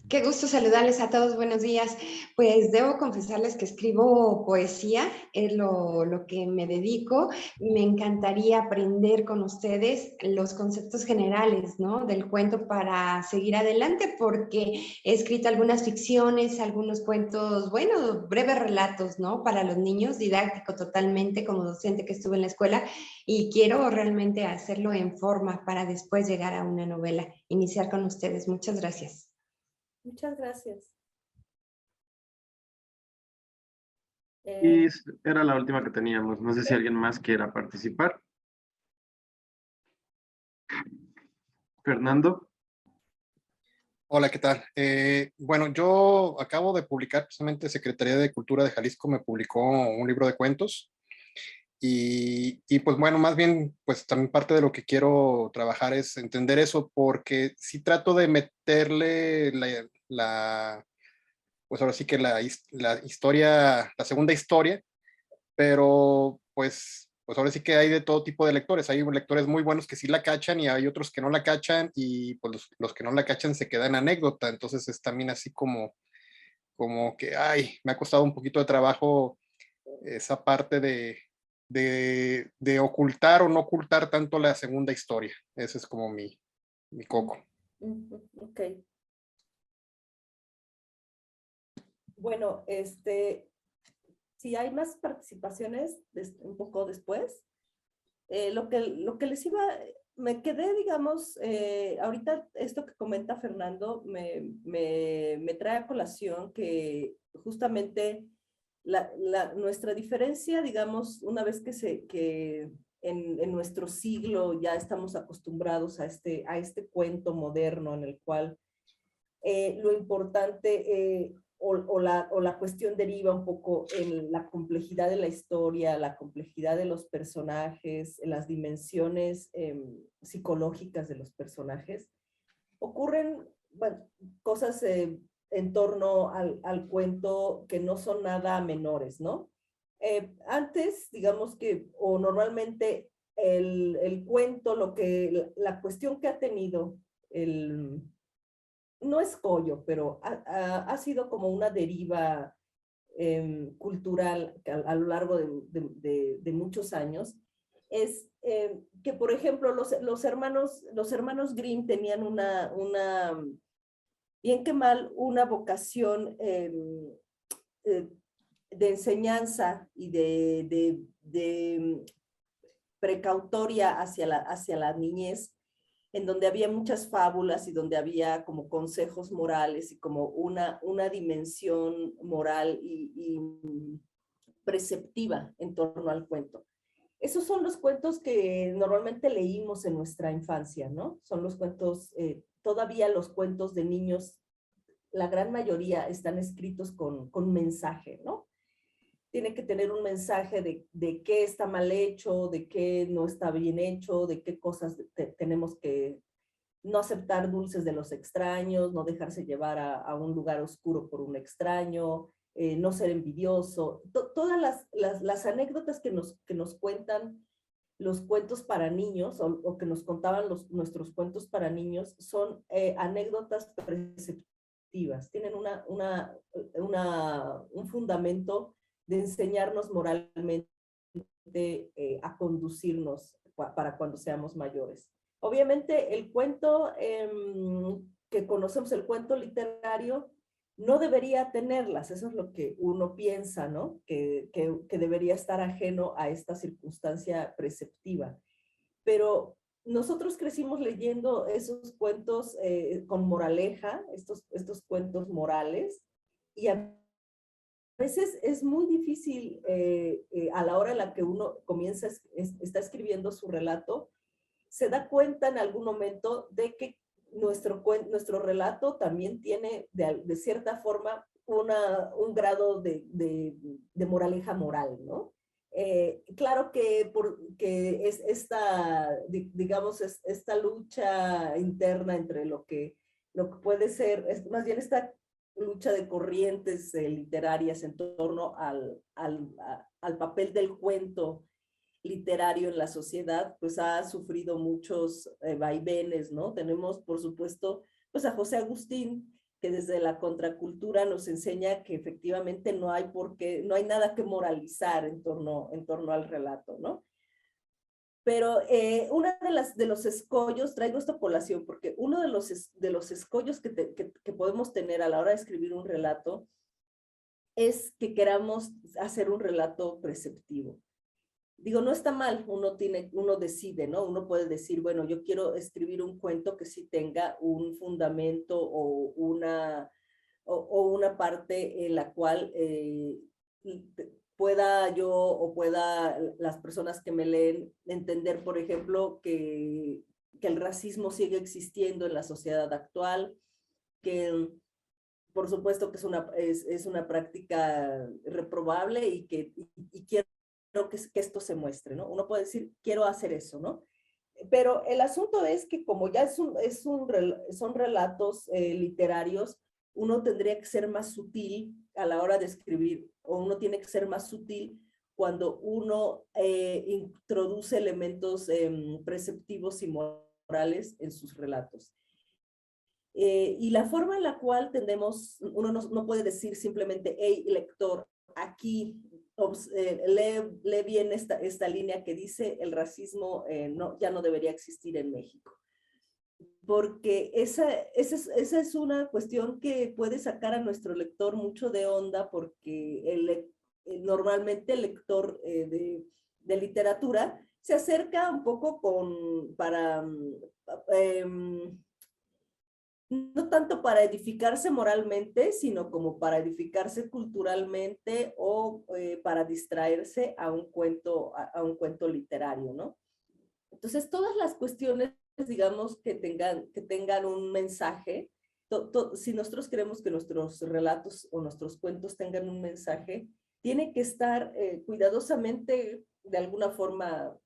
Qué gusto saludarles a todos, buenos días. Pues debo confesarles que escribo poesía, es lo que me dedico. Me encantaría aprender con ustedes los conceptos generales, ¿no?, del cuento para seguir adelante, porque he escrito algunas ficciones, algunos cuentos, bueno, breves relatos, ¿no?, para los niños, didáctico totalmente como docente que estuve en la escuela, y quiero realmente hacerlo en forma para después llegar a una novela, iniciar con ustedes. Muchas gracias. Muchas gracias. Y era la última que teníamos. No sé si alguien más quiera participar. Fernando. Hola, ¿qué tal? Bueno, yo acabo de publicar, precisamente Secretaría de Cultura de Jalisco me publicó un libro de cuentos y pues bueno, más bien, pues también parte de lo que quiero trabajar es entender eso, porque sí trato de meterle pues ahora sí que la historia, la segunda historia, pero pues ahora sí que hay de todo tipo de lectores. Hay lectores muy buenos que sí la cachan y hay otros que no la cachan, y pues los que no la cachan se quedan anécdota. Entonces es también así como que, ay, me ha costado un poquito de trabajo esa parte de ocultar o no ocultar tanto la segunda historia. Ese es como mi coco. Ok. Bueno, si hay más participaciones un poco después, lo que les iba, me quedé, digamos, ahorita esto que comenta Fernando me trae a colación que justamente nuestra diferencia, digamos, una vez que en nuestro siglo ya estamos acostumbrados a este cuento moderno en el cual lo importante o la cuestión deriva un poco en la complejidad de la historia, la complejidad de los personajes, las dimensiones psicológicas de los personajes. Ocurren, bueno, cosas en torno al cuento que no son nada menores, ¿no? Antes, digamos que, o normalmente el cuento, la cuestión que ha tenido no es escollo, pero ha sido como una deriva cultural a lo largo de muchos años, es que, por ejemplo, los hermanos Grimm tenían bien que mal, una vocación de enseñanza y de precautoria hacia la niñez, en donde había muchas fábulas y donde había como consejos morales y como una dimensión moral y preceptiva en torno al cuento. Esos son los cuentos que normalmente leímos en nuestra infancia, ¿no? Son los cuentos, todavía los cuentos de niños, la gran mayoría están escritos con mensaje, ¿no? Tiene que tener un mensaje de qué está mal hecho, de qué no está bien hecho, de qué cosas tenemos que no aceptar dulces de los extraños, no dejarse llevar a un lugar oscuro por un extraño, no ser envidioso. Todas las anécdotas que nos cuentan los cuentos para niños o que nos contaban nuestros cuentos para niños son anécdotas preceptivas. Tienen un fundamento de enseñarnos moralmente a conducirnos para cuando seamos mayores. Obviamente el cuento que conocemos, el cuento literario, no debería tenerlas, eso es lo que uno piensa, ¿no? Que debería estar ajeno a esta circunstancia preceptiva. Pero nosotros crecimos leyendo esos cuentos con moraleja, estos cuentos morales, y a veces es muy difícil a la hora en la que uno está escribiendo su relato, se da cuenta en algún momento de que nuestro relato también tiene de cierta forma un grado de moraleja moral, ¿no? Claro que, que es digamos, esta lucha interna entre lo que puede ser, más bien esta lucha de corrientes literarias en torno al papel del cuento literario en la sociedad, pues ha sufrido muchos vaivenes, ¿no? Tenemos, por supuesto, pues a José Agustín, que desde la contracultura nos enseña que efectivamente no hay nada que moralizar en torno al relato, ¿no? Pero una de los escollos, traigo esta colación, porque uno de los escollos que podemos tener a la hora de escribir un relato es que queramos hacer un relato preceptivo. Digo, no está mal, uno decide, ¿no? Uno puede decir, bueno, yo quiero escribir un cuento que sí tenga un fundamento o una parte en la cual pueda yo o pueda las personas que me leen entender, por ejemplo, que el racismo sigue existiendo en la sociedad actual, que por supuesto que es una práctica reprobable y quiero que esto se muestre, ¿no? Uno puede decir, quiero hacer eso, ¿no? Pero el asunto es que como ya son relatos literarios, uno tendría que ser más sutil a la hora de escribir, o uno tiene que ser más sutil cuando uno introduce elementos preceptivos y morales en sus relatos. Y la forma en la cual uno no puede decir simplemente, hey, lector, aquí lee bien esta línea que dice el racismo ya no debería existir en México. Porque esa es una cuestión que puede sacar a nuestro lector mucho de onda, porque normalmente el lector de literatura se acerca un poco no tanto para edificarse moralmente, sino como para edificarse culturalmente o para distraerse a un cuento literario, ¿no? Entonces, todas las cuestiones, digamos, que tengan un mensaje, si nosotros queremos que nuestros relatos o nuestros cuentos tengan un mensaje, tiene que estar cuidadosamente, de alguna forma,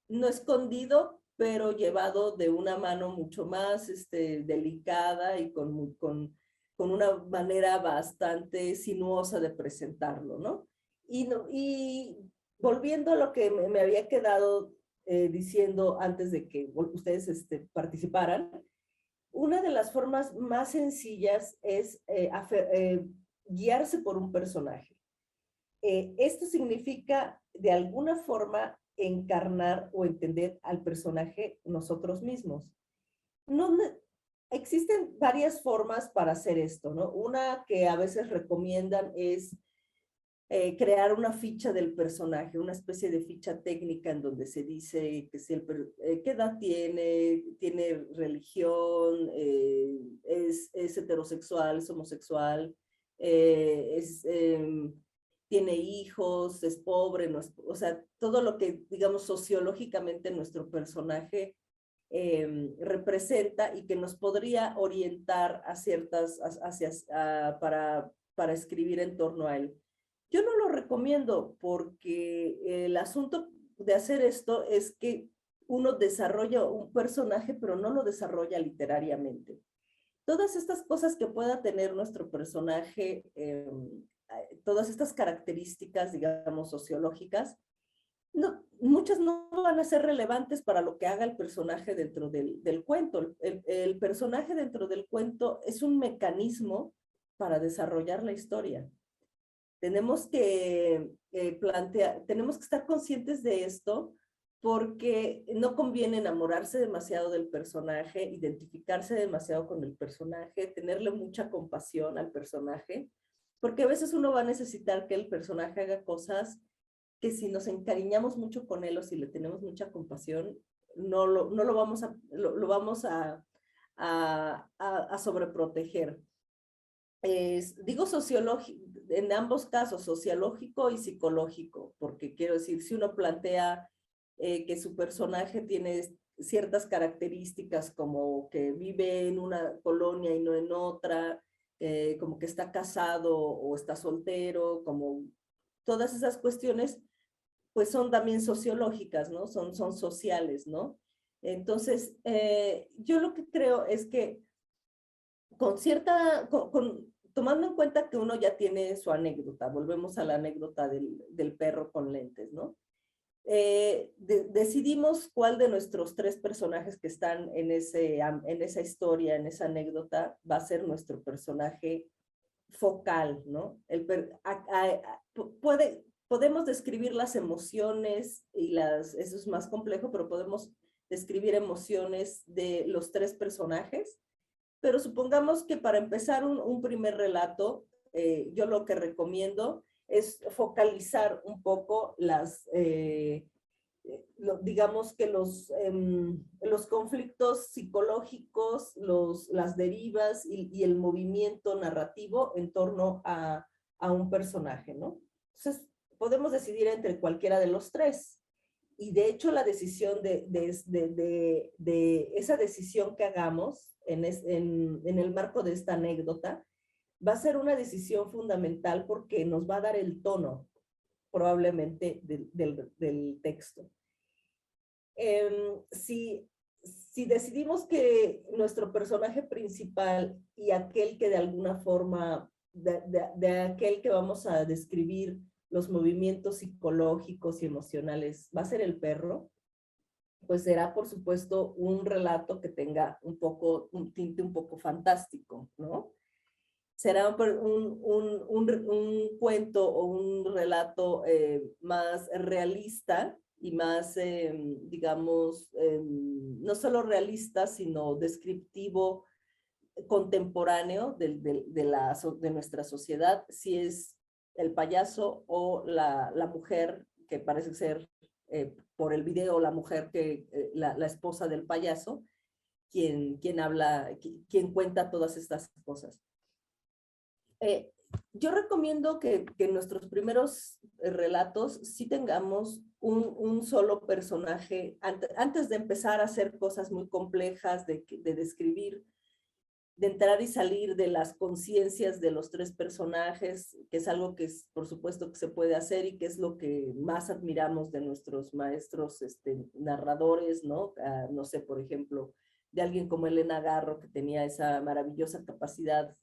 no escondido, pero llevado de una mano mucho más delicada y con una manera bastante sinuosa de presentarlo, ¿no? Y volviendo a lo que me había quedado diciendo antes de que ustedes participaran, una de las formas más sencillas es guiarse por un personaje. Esto significa, de alguna forma, encarnar o entender al personaje nosotros mismos. Existen varias formas para hacer esto, ¿no? Una que a veces recomiendan es crear una ficha del personaje, una especie de ficha técnica en donde se dice que qué edad tiene religión, es heterosexual, es homosexual, tiene hijos, es pobre, no es, o sea, todo lo que, digamos, sociológicamente nuestro personaje representa y que nos podría orientar para escribir en torno a él. Yo no lo recomiendo porque el asunto de hacer esto es que uno desarrolla un personaje, pero no lo desarrolla literariamente. Todas estas cosas que pueda tener nuestro personaje, todas estas características, digamos, sociológicas, muchas no van a ser relevantes para lo que haga el personaje dentro del cuento. El personaje dentro del cuento es un mecanismo para desarrollar la historia. Tenemos que tenemos que estar conscientes de esto, porque no conviene enamorarse demasiado del personaje, identificarse demasiado con el personaje, tenerle mucha compasión al personaje, porque a veces uno va a necesitar que el personaje haga cosas que si nos encariñamos mucho con él o si le tenemos mucha compasión, no lo vamos a sobreproteger. Digo sociológico, en ambos casos, sociológico y psicológico, porque quiero decir, si uno plantea que su personaje tiene ciertas características como que vive en una colonia y no en otra, como que está casado o está soltero, como todas esas cuestiones, pues son también sociológicas, ¿no? Son sociales, ¿no? Entonces, yo lo que creo es que tomando en cuenta que uno ya tiene su anécdota, volvemos a la anécdota del perro con lentes, ¿no? Decidimos cuál de nuestros 3 personajes que están en esa historia, en esa anécdota, va a ser nuestro personaje focal, ¿no? Podemos describir las emociones eso es más complejo, pero podemos describir emociones de los 3 personajes, pero supongamos que para empezar un primer relato, yo lo que recomiendo es focalizar un poco digamos que los conflictos psicológicos, las derivas y el movimiento narrativo en torno a un personaje, ¿no? Entonces, podemos decidir entre cualquiera de los 3. Y de hecho, la decisión de esa decisión que hagamos en el marco de esta anécdota, va a ser una decisión fundamental porque nos va a dar el tono, probablemente, del texto. Si decidimos que nuestro personaje principal y aquel que de alguna forma, de aquel que vamos a describir los movimientos psicológicos y emocionales, va a ser el perro, pues será, por supuesto, un relato que tenga un tinte un poco fantástico, ¿no? Será un cuento o un relato más realista y más, digamos, no solo realista, sino descriptivo, contemporáneo de nuestra sociedad, si es el payaso o la mujer, que parece ser por el video, la mujer la esposa del payaso, quien cuenta todas estas cosas. Yo recomiendo que en nuestros primeros relatos sí tengamos un solo personaje, antes de empezar a hacer cosas muy complejas, de describir, de entrar y salir de las conciencias de los 3 personajes, que es algo que por supuesto que se puede hacer y que es lo que más admiramos de nuestros maestros narradores, ¿no? No sé, por ejemplo, de alguien como Elena Garro, que tenía esa maravillosa capacidad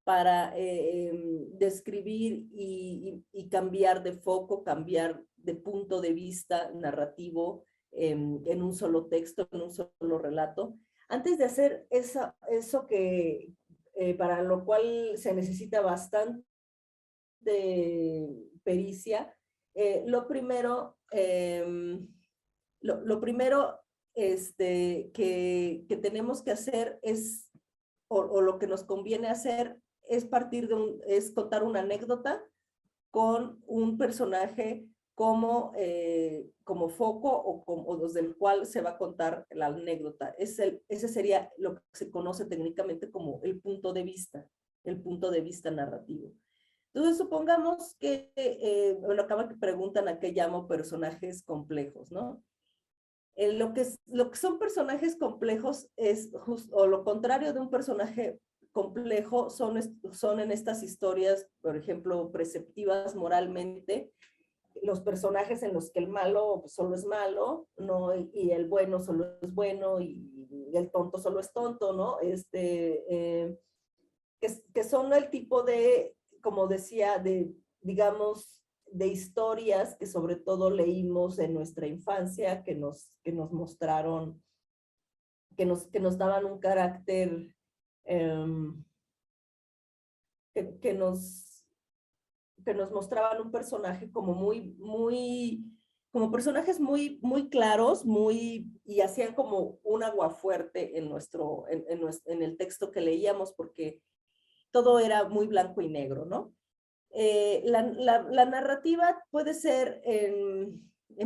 para describir y cambiar de foco, cambiar de punto de vista narrativo en un solo texto, en un solo relato. Antes de hacer eso que para lo cual se necesita bastante pericia, lo primero que tenemos que hacer es, o lo que nos conviene hacer, es contar una anécdota con un personaje como foco o desde el cual se va a contar la anécdota. Ese sería lo que se conoce técnicamente como el punto de vista narrativo. Entonces, supongamos que, acá me preguntan a qué llamo personajes complejos, ¿no? Lo que son personajes complejos es o lo contrario de un personaje complejo son en estas historias, por ejemplo, preceptivas moralmente, los personajes en los que el malo solo es malo, ¿no? Y el bueno solo es bueno y el tonto solo es tonto, ¿no? Que son el tipo de, como decía, digamos, de historias que sobre todo leímos en nuestra infancia, que nos mostraron, que nos daban un carácter, que nos mostraban un personaje como como personajes muy claros, y hacían como un aguafuerte en el texto que leíamos, porque todo era muy blanco y negro, ¿no? La narrativa puede ser en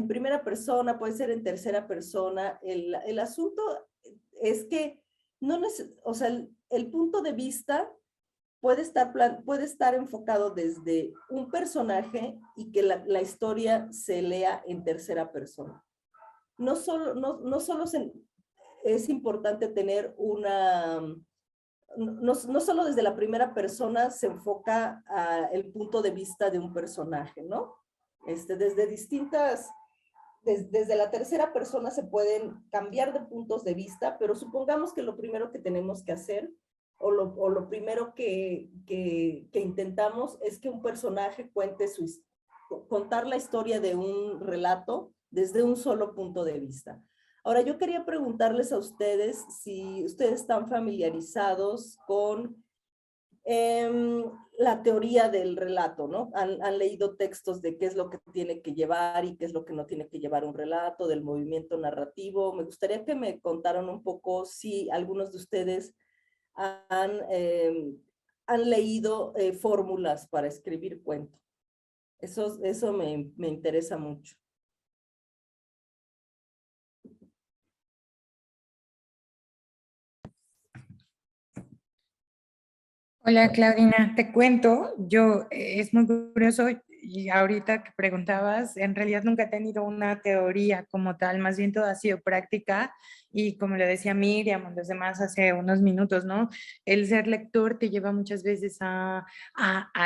primera persona, puede ser en tercera persona. El asunto es que o sea, el punto de vista puede estar enfocado desde un personaje y que la historia se lea en tercera persona. No solo es importante tener no solo desde la primera persona se enfoca el punto de vista de un personaje, ¿no? Desde distintas, desde la tercera persona se pueden cambiar de puntos de vista, pero supongamos que lo primero que tenemos que hacer, o lo primero que intentamos es que un personaje cuente contar la historia de un relato desde un solo punto de vista. Ahora, yo quería preguntarles a ustedes si ustedes están familiarizados con la teoría del relato, ¿no? Han leído textos de qué es lo que tiene que llevar y qué es lo que no tiene que llevar un relato, del movimiento narrativo. Me gustaría que me contaran un poco si algunos de ustedes han leído fórmulas para escribir cuentos. Eso me interesa mucho. Hola Claudina, te cuento, es muy curioso y ahorita que preguntabas, en realidad nunca he tenido una teoría como tal, más bien todo ha sido práctica y como le decía Miriam o los demás hace unos minutos, ¿no? El ser lector te lleva muchas veces a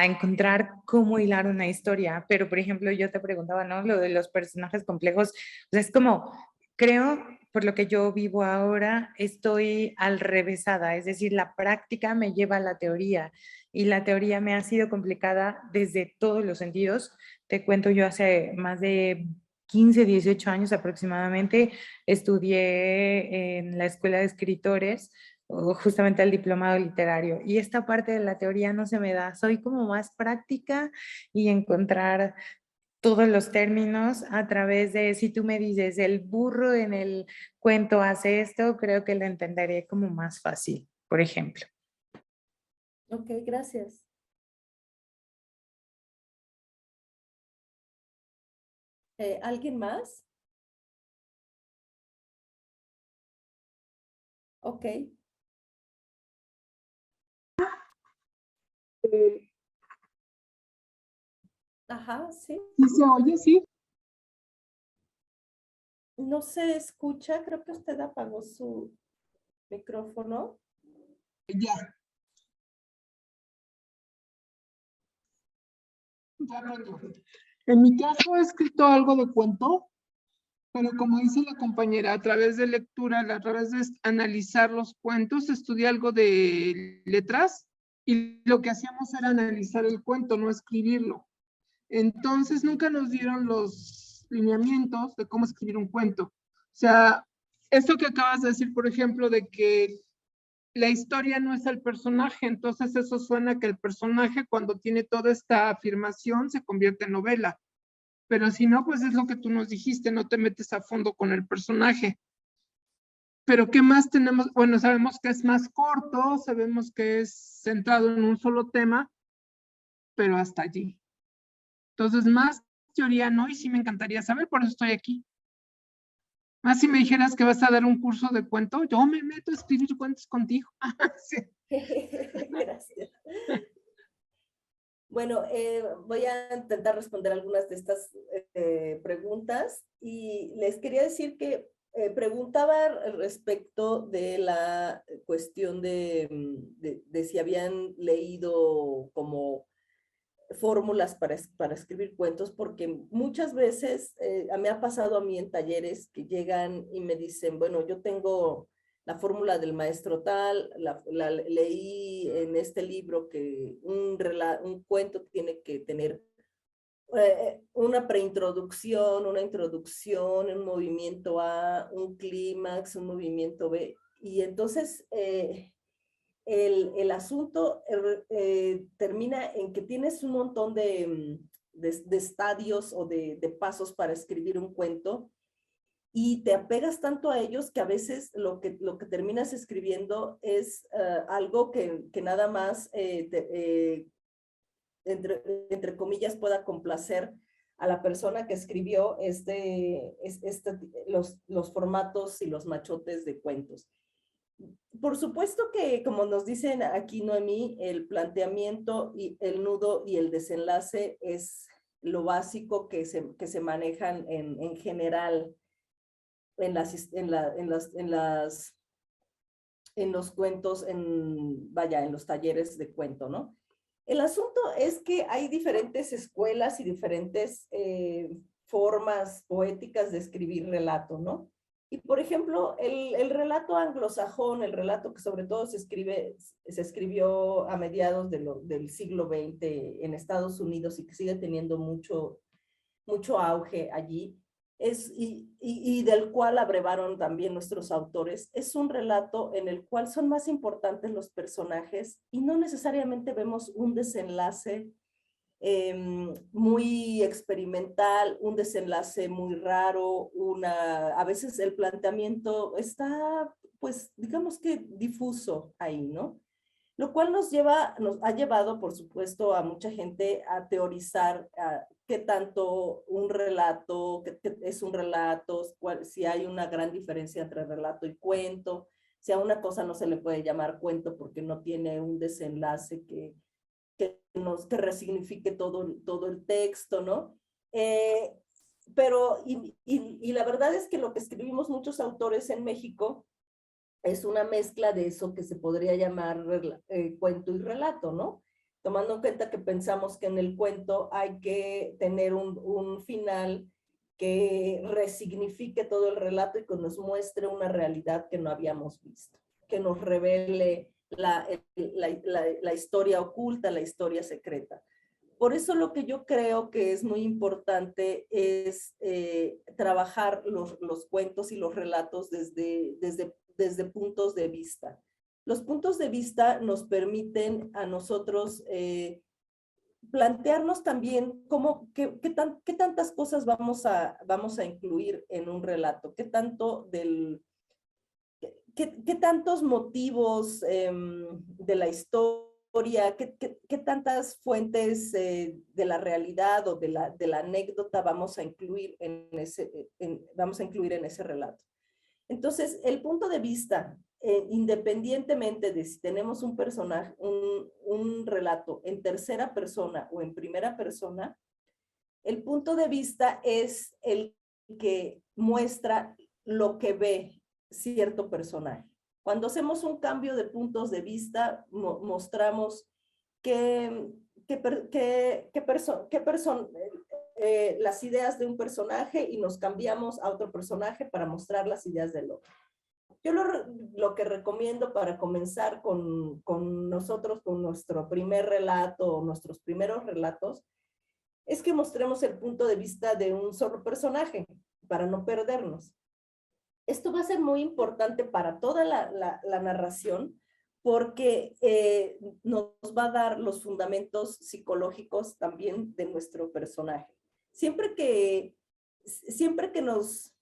encontrar cómo hilar una historia, pero por ejemplo yo te preguntaba, ¿no? Lo de los personajes complejos, o sea, es como, creo, por lo que yo vivo ahora, estoy al revésada, es decir, la práctica me lleva a la teoría y la teoría me ha sido complicada desde todos los sentidos. Te cuento, yo hace más de 15, 18 años aproximadamente estudié en la Escuela de Escritores, o justamente el diplomado literario, y esta parte de la teoría no se me da, soy como más práctica y encontrar todos los términos a través de, si tú me dices, el burro en el cuento hace esto, creo que lo entenderé como más fácil, por ejemplo. Ok, gracias. ¿Alguien más? Ok. Ajá, sí. ¿Sí se oye, sí? No se escucha, creo que usted apagó su micrófono. Ya. Ya pronto. En mi caso he escrito algo de cuento, pero como dice la compañera, a través de lectura, a través de analizar los cuentos, estudié algo de letras y lo que hacíamos era analizar el cuento, no escribirlo. Entonces nunca nos dieron los lineamientos de cómo escribir un cuento. O sea, esto que acabas de decir, por ejemplo, de que la historia no es el personaje, entonces eso suena que el personaje cuando tiene toda esta afirmación se convierte en novela. Pero si no, pues es lo que tú nos dijiste, no te metes a fondo con el personaje. Pero ¿qué más tenemos? Bueno, sabemos que es más corto, sabemos que es centrado en un solo tema, pero hasta allí. Entonces, más teoría no, y sí me encantaría saber, por eso estoy aquí. Más si me dijeras que vas a dar un curso de cuento, yo me meto a escribir cuentos contigo. Sí. Gracias. Bueno, voy a intentar responder algunas de estas preguntas y les quería decir que preguntaba respecto de la cuestión de si habían leído como fórmulas para escribir cuentos, porque muchas veces me ha pasado a mí en talleres que llegan y me dicen, bueno, yo tengo la fórmula del maestro tal, la leí en este libro que un cuento tiene que tener una preintroducción, una introducción, un movimiento A, un clímax, un movimiento B, y entonces el asunto termina en que tienes un montón de estadios o de pasos para escribir un cuento y te apegas tanto a ellos que a veces lo que terminas escribiendo es algo que nada más, entre comillas, pueda complacer a la persona que escribió los formatos y los machotes de cuentos. Por supuesto que, como nos dicen aquí Noemí, el planteamiento y el nudo y el desenlace es lo básico que se manejan en general en en los cuentos, vaya, en los talleres de cuento, ¿no? El asunto es que hay diferentes escuelas y diferentes formas poéticas de escribir relato, ¿no? Y por ejemplo, el relato anglosajón, el relato que sobre todo se escribió a mediados del siglo XX en Estados Unidos y que sigue teniendo mucho auge allí, y del cual abrevaron también nuestros autores, es un relato en el cual son más importantes los personajes y no necesariamente vemos un desenlace muy experimental, un desenlace muy raro, a veces el planteamiento está, pues, digamos que difuso ahí, ¿no? Lo cual nos ha llevado, por supuesto, a mucha gente a teorizar qué tanto un relato, qué es un relato, si hay una gran diferencia entre relato y cuento, si a una cosa no se le puede llamar cuento porque no tiene un desenlace que resignifique todo el texto, ¿no? Pero la verdad es que lo que escribimos muchos autores en México es una mezcla de eso que se podría llamar cuento y relato, ¿no? Tomando en cuenta que pensamos que en el cuento hay que tener un final que resignifique todo el relato y que nos muestre una realidad que no habíamos visto, que nos revele la historia oculta, la historia secreta. Por eso lo que yo creo que es muy importante es trabajar los cuentos y los relatos desde puntos de vista. Los puntos de vista nos permiten a nosotros plantearnos también qué tantas cosas vamos a incluir en un relato, qué tantos motivos de la historia, qué tantas fuentes de la realidad o de la anécdota vamos a incluir en ese relato. Entonces, el punto de vista, independientemente de si tenemos un personaje, un relato en tercera persona o en primera persona, el punto de vista es el que muestra lo que ve cierto personaje. Cuando hacemos un cambio de puntos de vista, mostramos las ideas de un personaje y nos cambiamos a otro personaje para mostrar las ideas del otro. Yo lo que recomiendo para comenzar con nosotros, con nuestro primer relato o nuestros primeros relatos, es que mostremos el punto de vista de un solo personaje para no perdernos. Esto va a ser muy importante para toda la narración porque nos va a dar los fundamentos psicológicos también de nuestro personaje. Siempre que nos...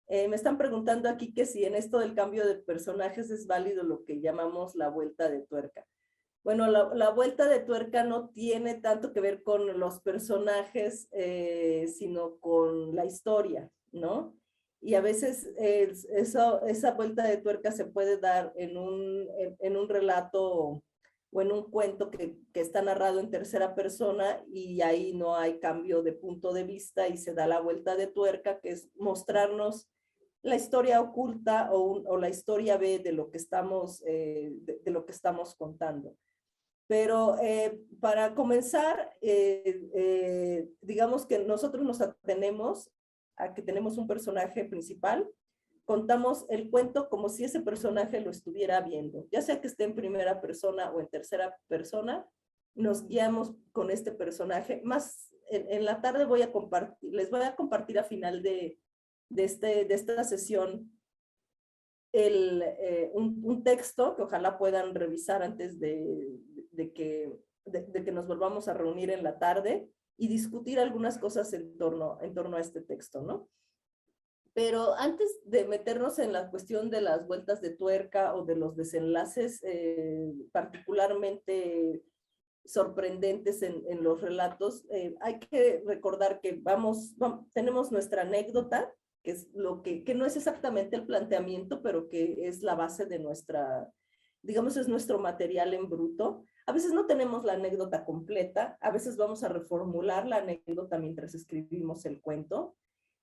me están preguntando aquí que si en esto del cambio de personajes es válido lo que llamamos la vuelta de tuerca. Bueno, la vuelta de tuerca no tiene tanto que ver con los personajes, sino con la historia, ¿no? Y a veces esa vuelta de tuerca se puede dar en un relato o en un cuento que está narrado en tercera persona y ahí no hay cambio de punto de vista y se da la vuelta de tuerca, que es mostrarnos la historia oculta o la historia B de lo que estamos contando. Pero para comenzar, digamos que nosotros nos atenemos a que tenemos un personaje principal, contamos el cuento como si ese personaje lo estuviera viendo, ya sea que esté en primera persona o en tercera persona, nos guiamos con este personaje. Más en la tarde les voy a compartir a final de esta sesión un texto que ojalá puedan revisar antes de que nos volvamos a reunir en la tarde y discutir algunas cosas en torno a este texto, ¿no? Pero antes de meternos en la cuestión de las vueltas de tuerca o de los desenlaces particularmente sorprendentes en los relatos, hay que recordar que tenemos nuestra anécdota, que es que no es exactamente el planteamiento, pero que es la base de digamos, es nuestro material en bruto. A veces no tenemos la anécdota completa, a veces vamos a reformular la anécdota mientras escribimos el cuento.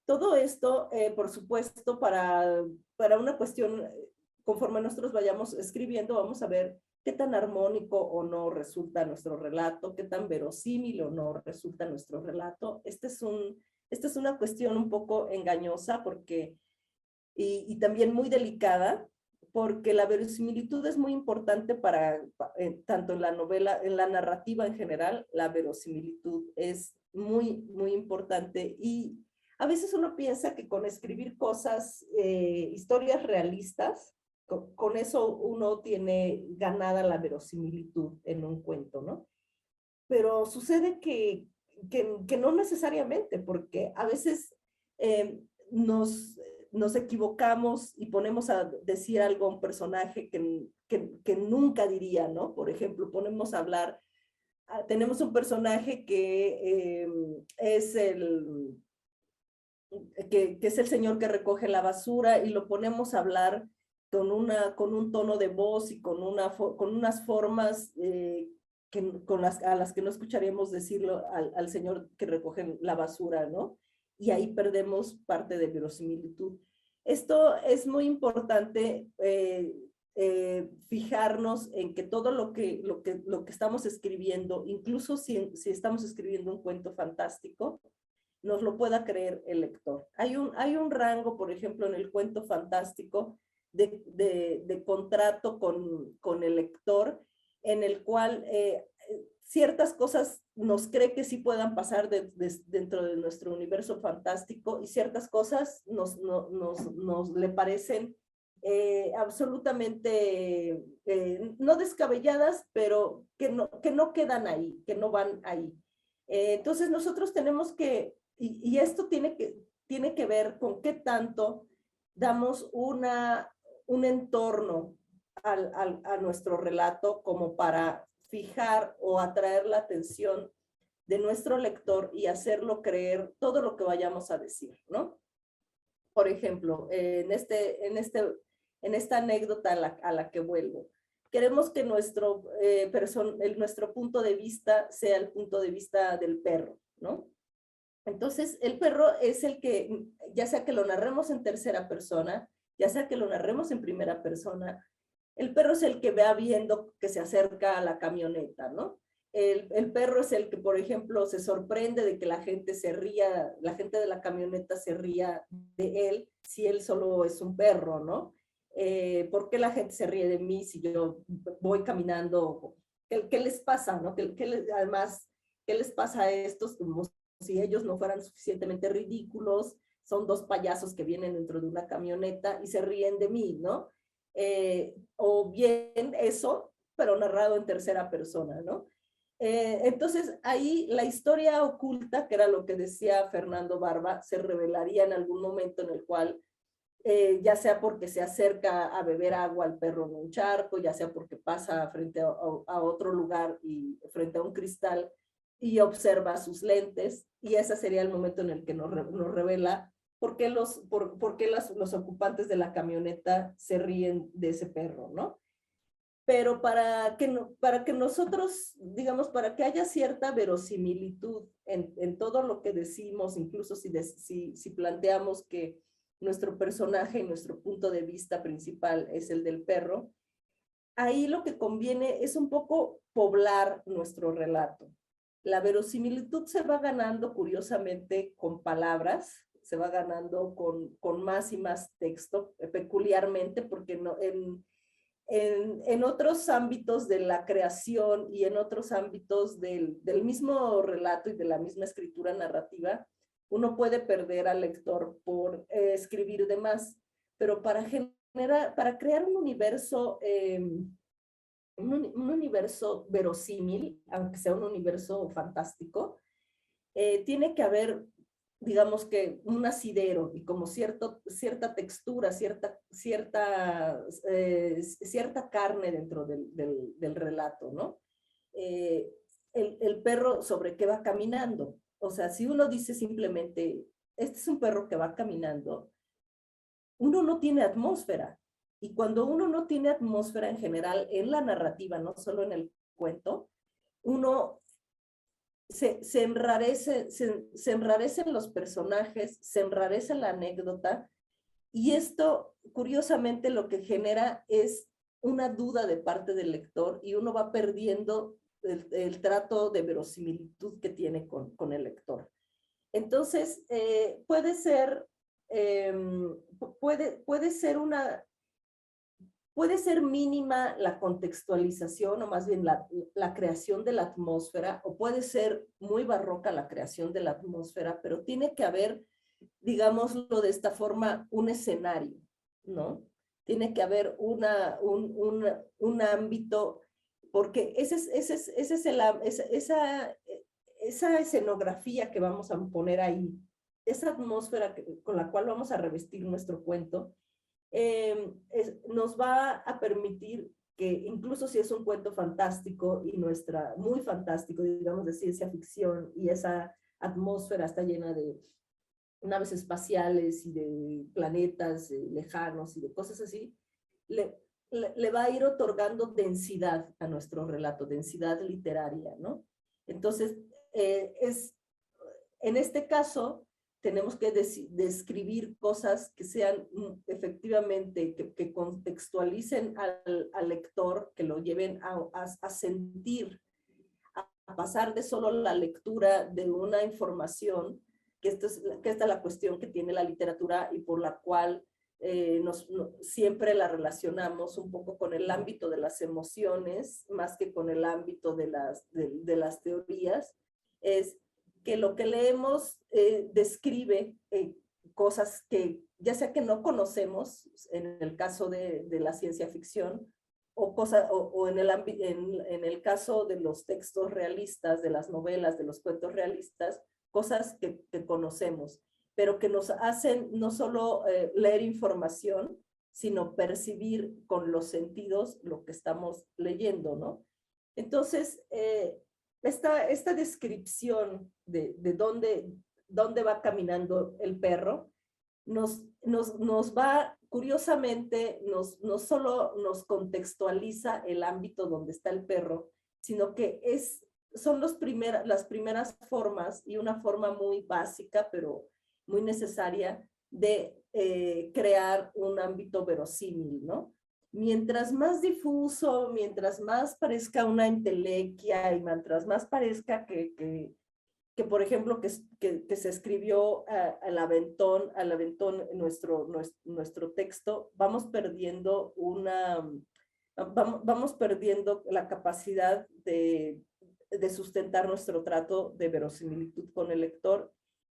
Todo esto, por supuesto, para una cuestión, conforme nosotros vayamos escribiendo, vamos a ver qué tan armónico o no resulta nuestro relato, qué tan verosímil o no resulta nuestro relato. Esta es una cuestión un poco engañosa porque, y también muy delicada, porque la verosimilitud es muy importante para, tanto en la novela, en la narrativa en general, la verosimilitud es muy, muy importante. Y a veces uno piensa que con escribir cosas, historias realistas, con eso uno tiene ganada la verosimilitud en un cuento, ¿no? Pero sucede que no necesariamente, porque a veces nos equivocamos y ponemos a decir algo a un personaje que nunca diría, ¿no? Por ejemplo, ponemos a hablar, tenemos un personaje que es que es el señor que recoge la basura y lo ponemos a hablar con un tono de voz y con unas formas a las que no escucharíamos decirlo al señor que recoge la basura, ¿no? Y ahí perdemos parte de verosimilitud. Esto es muy importante fijarnos en que todo lo que estamos escribiendo, incluso si estamos escribiendo un cuento fantástico, nos lo pueda creer el lector. Hay un rango, por ejemplo, en el cuento fantástico de contrato con el lector, en el cual ciertas cosas nos cree que sí puedan pasar dentro de nuestro universo fantástico y ciertas cosas nos le parecen absolutamente no descabelladas, pero que no quedan ahí, que no van ahí. Entonces nosotros tenemos que, y esto tiene que ver con qué tanto damos un entorno a nuestro relato como para fijar o atraer la atención de nuestro lector y hacerlo creer todo lo que vayamos a decir, ¿no? Por ejemplo, en esta anécdota a la que vuelvo, queremos que nuestro punto de vista sea el punto de vista del perro, ¿no? Entonces, el perro es el que, ya sea que lo narremos en tercera persona, ya sea que lo narremos en primera persona, el perro es el que va viendo que se acerca a la camioneta, ¿no? El perro es el que, por ejemplo, se sorprende de que la gente de la camioneta se ría de él, si él solo es un perro, ¿no? ¿Por qué la gente se ríe de mí si yo voy caminando? ¿Qué les pasa, no? Además, ¿qué les pasa a estos? Como si ellos no fueran suficientemente ridículos, son dos payasos que vienen dentro de una camioneta y se ríen de mí, ¿no? O bien eso, pero narrado en tercera persona, ¿no? Entonces ahí la historia oculta, que era lo que decía Fernando Barba, se revelaría en algún momento en el cual, ya sea porque se acerca a beber agua al perro en un charco, ya sea porque pasa frente a otro lugar y frente a un cristal y observa sus lentes, y ese sería el momento en el que nos revela por qué los ocupantes de la camioneta se ríen de ese perro, ¿no? Pero para que nosotros, digamos, para que haya cierta verosimilitud en todo lo que decimos, incluso si planteamos que nuestro personaje y nuestro punto de vista principal es el del perro, ahí lo que conviene es un poco poblar nuestro relato. La verosimilitud se va ganando curiosamente con palabras, se va ganando con más y más texto, peculiarmente, porque no, en otros ámbitos de la creación y en otros ámbitos del mismo relato y de la misma escritura narrativa, uno puede perder al lector por escribir de más, pero para crear un universo verosímil, aunque sea un universo fantástico, tiene que haber, digamos que un asidero y como cierta textura, cierta carne dentro del relato, ¿no? El perro sobre qué va caminando. O sea, si uno dice simplemente, este es un perro que va caminando, uno no tiene atmósfera. Y cuando uno no tiene atmósfera en general en la narrativa, no solo en el cuento, uno se enrarecen los personajes, se enrarece la anécdota, y esto, curiosamente, lo que genera es una duda de parte del lector, y uno va perdiendo el trato de verosimilitud que tiene con el lector. Entonces, puede ser mínima la contextualización, o más bien la creación de la atmósfera, o puede ser muy barroca la creación de la atmósfera, pero tiene que haber, digámoslo de esta forma, un escenario, ¿no? Tiene que haber un ámbito, porque esa escenografía que vamos a poner ahí, esa atmósfera con la cual vamos a revestir nuestro cuento, nos va a permitir que, incluso si es un cuento fantástico y muy fantástico, digamos, de ciencia ficción, y esa atmósfera está llena de naves espaciales y de planetas lejanos y de cosas así, le va a ir otorgando densidad a nuestro relato, densidad literaria, ¿no? Entonces, en este caso, tenemos que describir cosas que sean efectivamente, que contextualicen al lector, que lo lleven a sentir, a pasar de solo la lectura de una información, que esta es la cuestión que tiene la literatura y por la cual siempre la relacionamos un poco con el ámbito de las emociones, más que con el ámbito de las teorías, es que lo que leemos describe cosas que ya sea que no conocemos, en el caso de la ciencia ficción, o en el caso de los textos realistas, de las novelas, de los cuentos realistas, cosas que conocemos, pero que nos hacen no solo leer información, sino percibir con los sentidos lo que estamos leyendo, ¿no? Entonces, esta descripción de dónde va caminando el perro nos va, curiosamente, no solo nos contextualiza el ámbito donde está el perro, sino que son las primeras formas, y una forma muy básica, pero muy necesaria, de crear un ámbito verosímil, ¿no? Mientras más difuso, mientras más parezca una entelequia, y mientras más parezca que por ejemplo, que se escribió al aventón nuestro texto, vamos perdiendo la capacidad de sustentar nuestro trato de verosimilitud con el lector.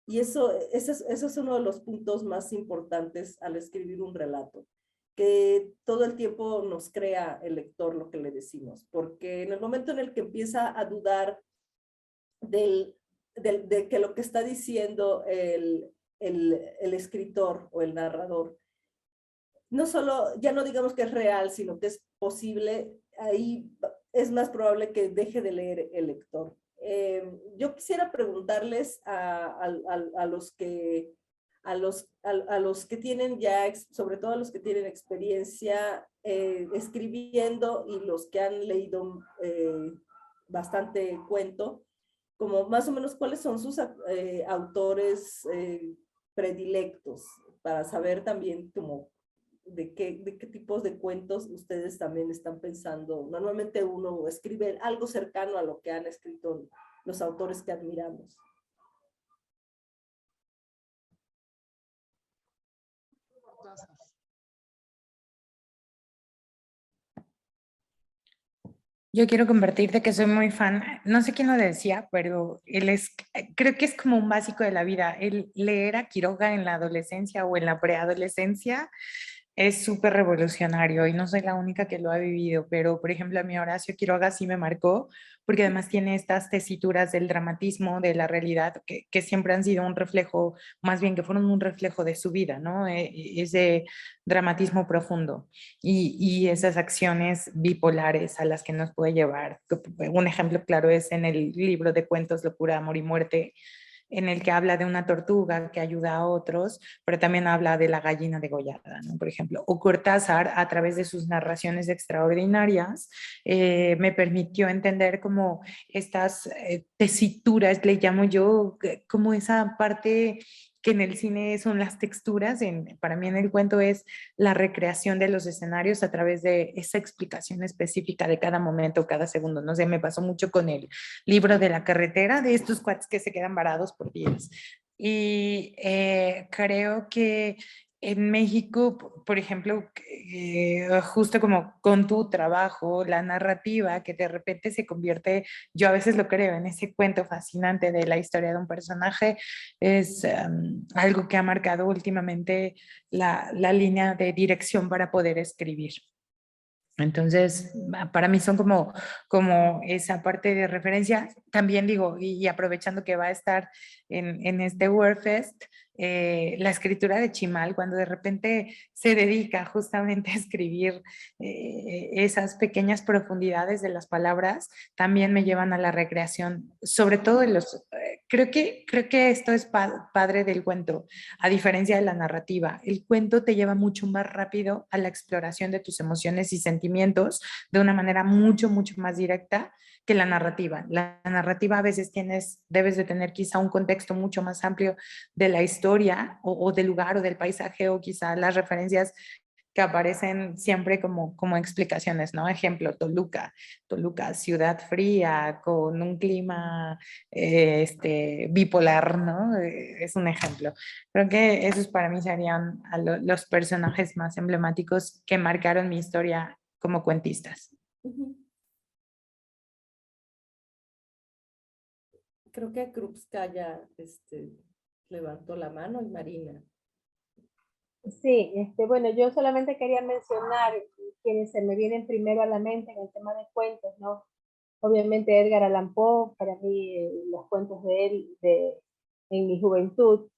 Y eso es uno de los puntos más importantes al escribir un relato, que todo el tiempo nos crea el lector lo que le decimos, porque en el momento en el que empieza a dudar de que lo que está diciendo el escritor o el narrador, no solo, ya no digamos que es real, sino que es posible, ahí es más probable que deje de leer el lector. Yo quisiera preguntarles a los que tienen ya, sobre todo a los que tienen experiencia escribiendo, y los que han leído bastante cuento, como más o menos cuáles son sus autores predilectos, para saber también como de qué tipos de cuentos ustedes también están pensando. Normalmente uno escribe algo cercano a lo que han escrito los autores que admiramos. Yo quiero compartirte que soy muy fan, no sé quién lo decía, pero creo que es como un básico de la vida. El leer a Quiroga en la adolescencia o en la preadolescencia es súper revolucionario, y no soy la única que lo ha vivido, pero por ejemplo a mí Horacio Quiroga sí me marcó, porque además tiene estas tesituras del dramatismo, de la realidad, que siempre han sido un reflejo, más bien que fueron un reflejo de su vida, ¿no? Ese dramatismo profundo y esas acciones bipolares a las que nos puede llevar. Un ejemplo claro es en el libro de cuentos Locura, Amor y Muerte, en el que habla de una tortuga que ayuda a otros, pero también habla de la gallina degollada, ¿no? Por ejemplo. O Cortázar, a través de sus narraciones extraordinarias, me permitió entender como estas tesituras, le llamo yo, como esa parte que en el cine son las texturas, para mí en el cuento es la recreación de los escenarios a través de esa explicación específica de cada momento, cada segundo. No sé, me pasó mucho con el libro de la carretera, de estos cuates que se quedan varados por días. Y creo que en México, por ejemplo, justo como con tu trabajo, la narrativa que de repente se convierte, yo a veces lo creo, en ese cuento fascinante de la historia de un personaje, es algo que ha marcado últimamente la línea de dirección para poder escribir. Entonces, para mí son como esa parte de referencia. También digo, y aprovechando que va a estar en este WordFest, la escritura de Chimal, cuando de repente se dedica justamente a escribir esas pequeñas profundidades de las palabras, también me llevan a la recreación, sobre todo en los... creo que esto es padre del cuento, a diferencia de la narrativa. El cuento te lleva mucho más rápido a la exploración de tus emociones y sentimientos de una manera mucho más directa que la narrativa. La narrativa a veces debes de tener quizá un contexto mucho más amplio de la historia o del lugar o del paisaje, o quizá las referencias que aparecen siempre como explicaciones, ¿no? Ejemplo, Toluca, ciudad fría, con un clima bipolar, ¿no? Es un ejemplo. Creo que esos para mí serían los personajes más emblemáticos que marcaron mi historia como cuentistas. Creo que Krupska ya levantó la mano, y Marina. Sí, bueno, yo solamente quería mencionar quienes se me vienen primero a la mente en el tema de cuentos, ¿no? Obviamente Edgar Allan Poe, para mí los cuentos de él en mi juventud,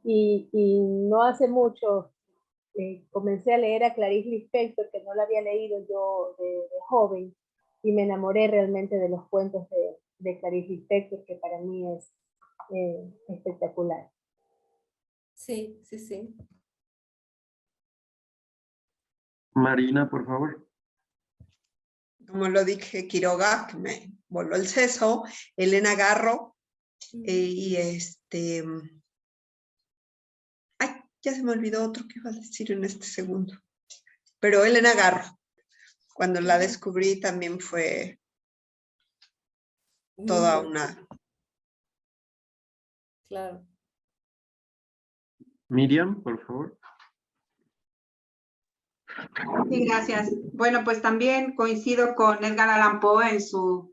y no hace mucho comencé a leer a Clarice Lispector, que no la había leído yo de joven, y me enamoré realmente de los cuentos de Clarice Lispector, que para mí es espectacular. Sí, sí, sí. Marina, por favor. Como lo dije, Quiroga, que me voló el seso, Elena Garro, y ay, ya se me olvidó otro que iba a decir en este segundo. Pero Elena Garro, cuando la descubrí también fue toda una... Claro. Miriam, por favor. Sí, gracias. Bueno, pues también coincido con Edgar Allan Poe en su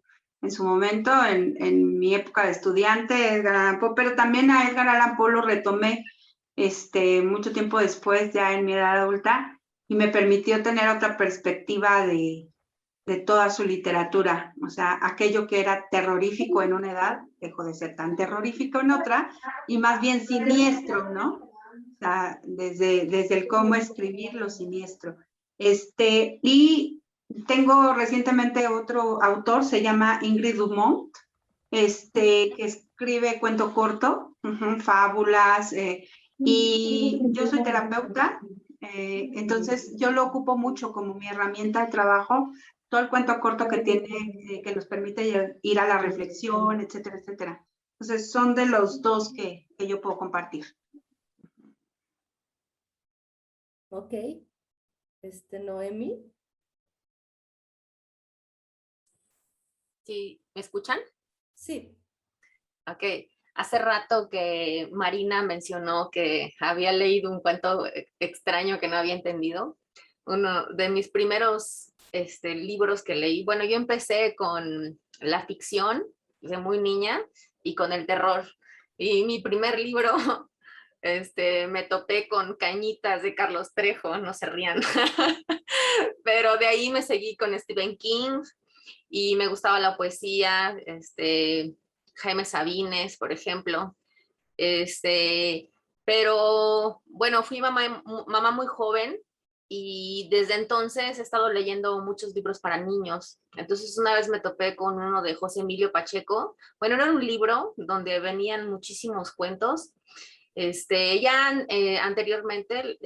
momento, en mi época de estudiante, Edgar Allan Poe, pero también a Edgar Allan Poe lo retomé mucho tiempo después, ya en mi edad adulta, y me permitió tener otra perspectiva de toda su literatura. O sea, aquello que era terrorífico en una edad, dejó de ser tan terrorífico en otra, y más bien siniestro, ¿no? O sea, desde el cómo escribir lo siniestro. Y tengo recientemente otro autor, se llama Ingrid Dumont, que escribe cuento corto, fábulas, y yo soy terapeuta, entonces yo lo ocupo mucho como mi herramienta de trabajo, todo el cuento corto que tiene, que nos permite ir a la reflexión, etcétera, etcétera. Entonces son de los dos que yo puedo compartir. Ok. Noemi. Sí, ¿me escuchan? Sí. Ok. Hace rato que Marina mencionó que había leído un cuento extraño que no había entendido. Uno de mis primeros libros que leí, bueno, yo empecé con la ficción desde muy niña y con el terror. Y mi primer libro, me topé con Cañitas de Carlos Trejo, no se rían. Pero de ahí me seguí con Stephen King y me gustaba la poesía, Jaime Sabines, por ejemplo. Pero bueno, fui mamá muy joven y desde entonces he estado leyendo muchos libros para niños. Entonces una vez me topé con uno de José Emilio Pacheco. Bueno, era un libro donde venían muchísimos cuentos. Ya anteriormente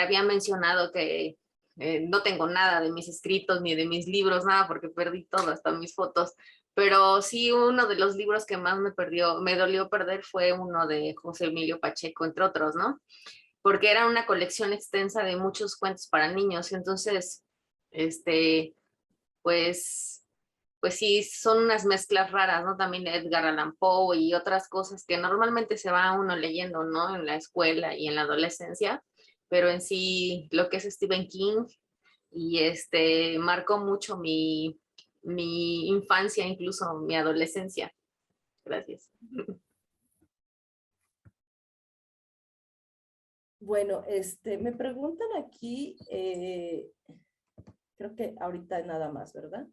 había mencionado que no tengo nada de mis escritos ni de mis libros, nada, porque perdí todo, hasta mis fotos. Pero sí, uno de los libros que más me dolió perder fue uno de José Emilio Pacheco, entre otros, ¿no? Porque era una colección extensa de muchos cuentos para niños. Entonces, pues, pues sí, son unas mezclas raras, ¿no? También Edgar Allan Poe y otras cosas que normalmente se va uno leyendo, ¿no? En la escuela y en la adolescencia, pero en sí lo que es Stephen King y marcó mucho mi infancia, incluso mi adolescencia. Gracias. Bueno, me preguntan aquí, creo que ahorita nada más, ¿verdad?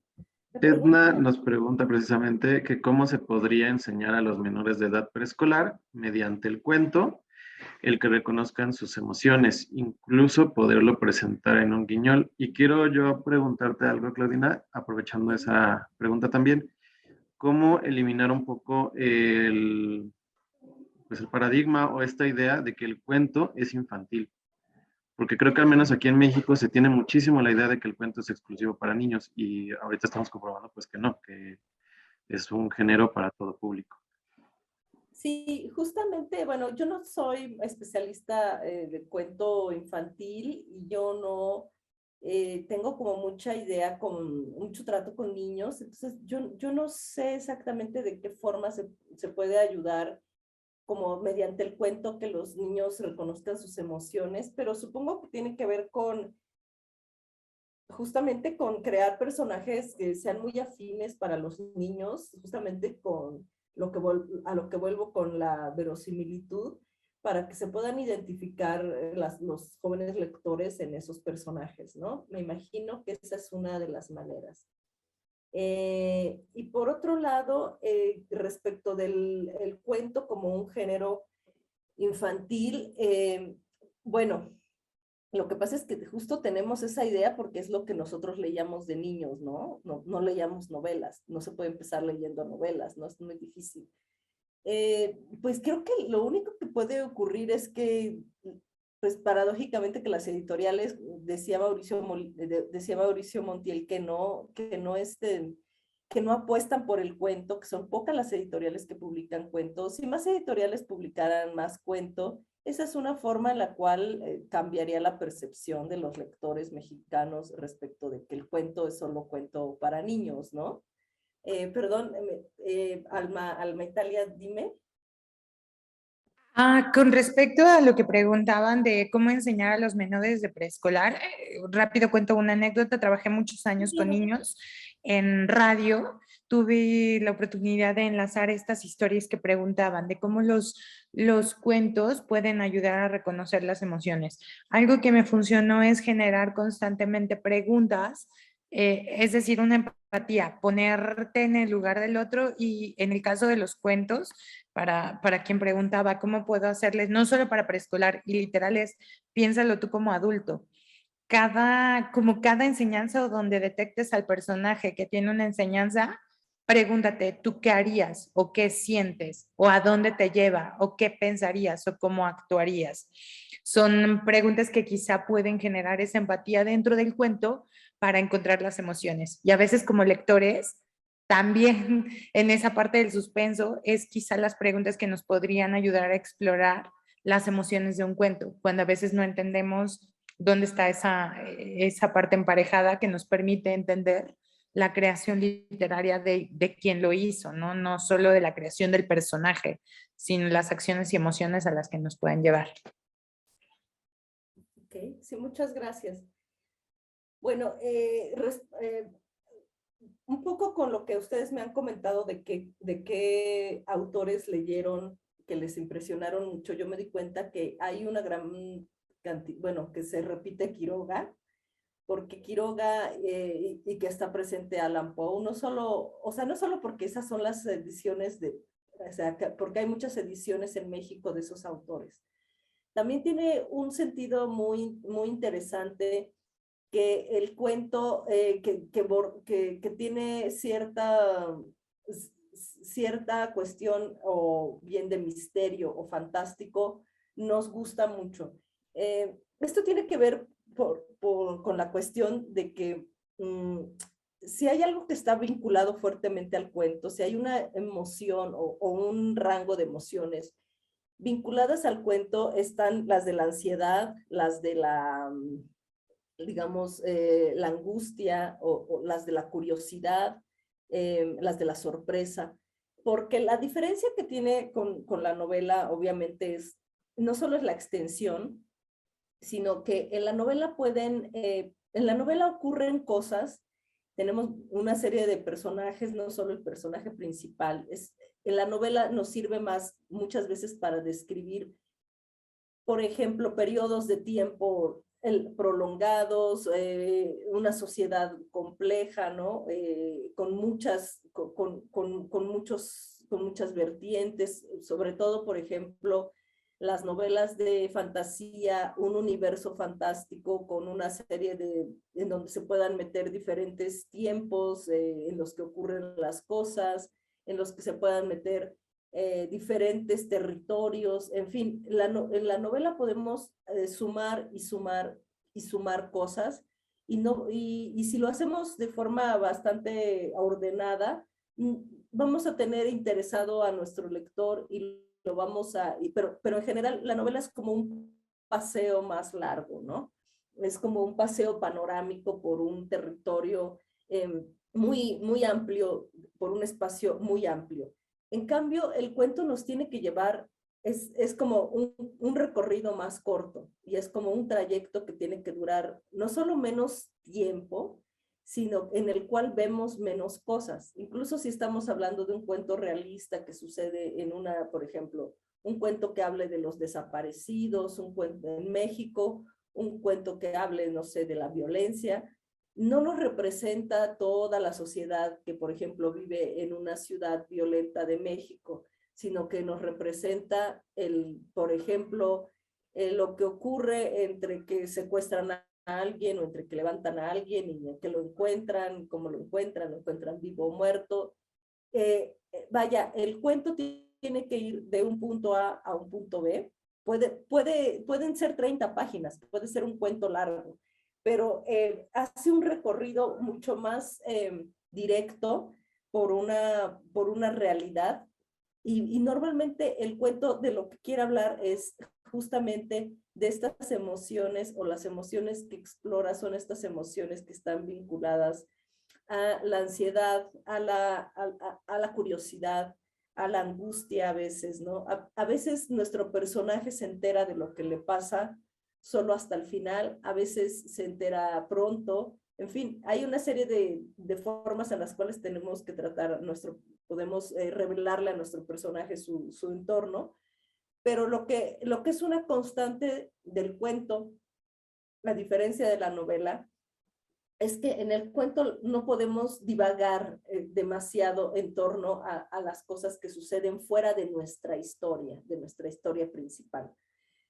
Edna nos pregunta precisamente que cómo se podría enseñar a los menores de edad preescolar mediante el cuento, el que reconozcan sus emociones, incluso poderlo presentar en un guiñol. Y quiero yo preguntarte algo, Claudina, aprovechando esa pregunta también, ¿cómo eliminar un poco el paradigma o esta idea de que el cuento es infantil? Porque creo que al menos aquí en México se tiene muchísimo la idea de que el cuento es exclusivo para niños y ahorita estamos comprobando pues que no, que es un género para todo público. Sí, justamente, bueno, yo no soy especialista de cuento infantil y yo no tengo como mucha idea, mucho trato con niños, entonces yo no sé exactamente de qué forma se puede ayudar como mediante el cuento que los niños reconozcan sus emociones, pero supongo que tiene que ver justamente con crear personajes que sean muy afines para los niños, justamente con a lo que vuelvo con la verosimilitud, para que se puedan identificar los jóvenes lectores en esos personajes, ¿no? Me imagino que esa es una de las maneras. Y por otro lado, respecto del cuento como un género infantil, bueno, lo que pasa es que justo tenemos esa idea porque es lo que nosotros leíamos de niños, ¿no? No leíamos novelas, no se puede empezar leyendo novelas, ¿no? Es muy difícil. Pues creo que lo único que puede ocurrir es que, pues paradójicamente que las editoriales, decía Mauricio Montiel, que no apuestan por el cuento, que son pocas las editoriales que publican cuentos. Si más editoriales publicaran más cuento, esa es una forma en la cual cambiaría la percepción de los lectores mexicanos respecto de que el cuento es solo cuento para niños, ¿no? Perdón, Alma Italia, dime. Con respecto a lo que preguntaban de cómo enseñar a los menores de preescolar, rápido cuento una anécdota. Trabajé muchos años con niños en radio. Tuve la oportunidad de enlazar estas historias que preguntaban de cómo los cuentos pueden ayudar a reconocer las emociones. Algo que me funcionó es generar constantemente preguntas, es decir, una empatía, ponerte en el lugar del otro, y en el caso de los cuentos, para quien preguntaba cómo puedo hacerles, no solo para preescolar, y literal es, piénsalo tú como adulto. Cada enseñanza o donde detectes al personaje que tiene una enseñanza, pregúntate, ¿tú qué harías? ¿O qué sientes? ¿O a dónde te lleva? ¿O qué pensarías? ¿O cómo actuarías? Son preguntas que quizá pueden generar esa empatía dentro del cuento para encontrar las emociones. Y a veces como lectores, también en esa parte del suspenso, es quizá las preguntas que nos podrían ayudar a explorar las emociones de un cuento, cuando a veces no entendemos dónde está esa parte emparejada que nos permite entender la creación literaria de quien lo hizo, ¿no? No solo de la creación del personaje, sino las acciones y emociones a las que nos pueden llevar. Ok, sí, muchas gracias. Bueno, un poco con lo que ustedes me han comentado de qué autores leyeron que les impresionaron mucho, yo me di cuenta que hay una gran cantidad, bueno, que se repite Quiroga, porque Quiroga y que está presente Allan Poe, no solo porque esas son las ediciones porque hay muchas ediciones en México de esos autores, también tiene un sentido muy, muy interesante, que el cuento que tiene cierta cuestión o bien de misterio o fantástico, nos gusta mucho. Esto tiene que ver con la cuestión de que si hay algo que está vinculado fuertemente al cuento, si hay una emoción o un rango de emociones vinculadas al cuento, están las de la ansiedad, las de la, digamos, la angustia o las de la curiosidad, las de la sorpresa, porque la diferencia que tiene con la novela, obviamente, no solo es la extensión, sino que en la novela en la novela ocurren cosas, tenemos una serie de personajes, no solo el personaje principal, en la novela nos sirve muchas veces para describir, por ejemplo, periodos de tiempo prolongados, una sociedad compleja, ¿no? Con muchas vertientes, sobre todo, por ejemplo, las novelas de fantasía, un universo fantástico con una serie en donde se puedan meter diferentes tiempos en los que ocurren las cosas, en los que se puedan meter diferentes territorios, en fin, en la novela podemos sumar y sumar y sumar cosas, y si lo hacemos de forma bastante ordenada, vamos a tener interesado a nuestro lector pero en general la novela es como un paseo más largo, ¿no? Es como un paseo panorámico por un territorio muy, muy amplio, por un espacio muy amplio. En cambio, el cuento nos tiene que llevar, es como un recorrido más corto, y es como un trayecto que tiene que durar no solo menos tiempo, sino en el cual vemos menos cosas. Incluso si estamos hablando de un cuento realista que sucede por ejemplo, un cuento que hable de los desaparecidos, un cuento en México, un cuento que hable, no sé, de la violencia, no nos representa toda la sociedad que, por ejemplo, vive en una ciudad violenta de México, sino que nos representa, por ejemplo, lo que ocurre entre que secuestran a alguien o entre que levantan a alguien y que lo encuentran, cómo lo encuentran vivo o muerto. Vaya, el cuento tiene que ir de un punto A a un punto B. Pueden ser 30 páginas, puede ser un cuento largo, pero hace un recorrido mucho más directo por una realidad, y normalmente el cuento de lo que quiere hablar es justamente de estas emociones, o las emociones que explora son estas emociones que están vinculadas a la ansiedad, a la curiosidad, a la angustia a veces, ¿no? A veces nuestro personaje se entera de lo que le pasa solo hasta el final, a veces se entera pronto, en fin, hay una serie de formas en las cuales tenemos que tratar podemos revelarle a nuestro personaje su entorno, pero lo que es una constante del cuento, a diferencia de la novela, es que en el cuento no podemos divagar demasiado en torno a las cosas que suceden fuera de nuestra historia principal.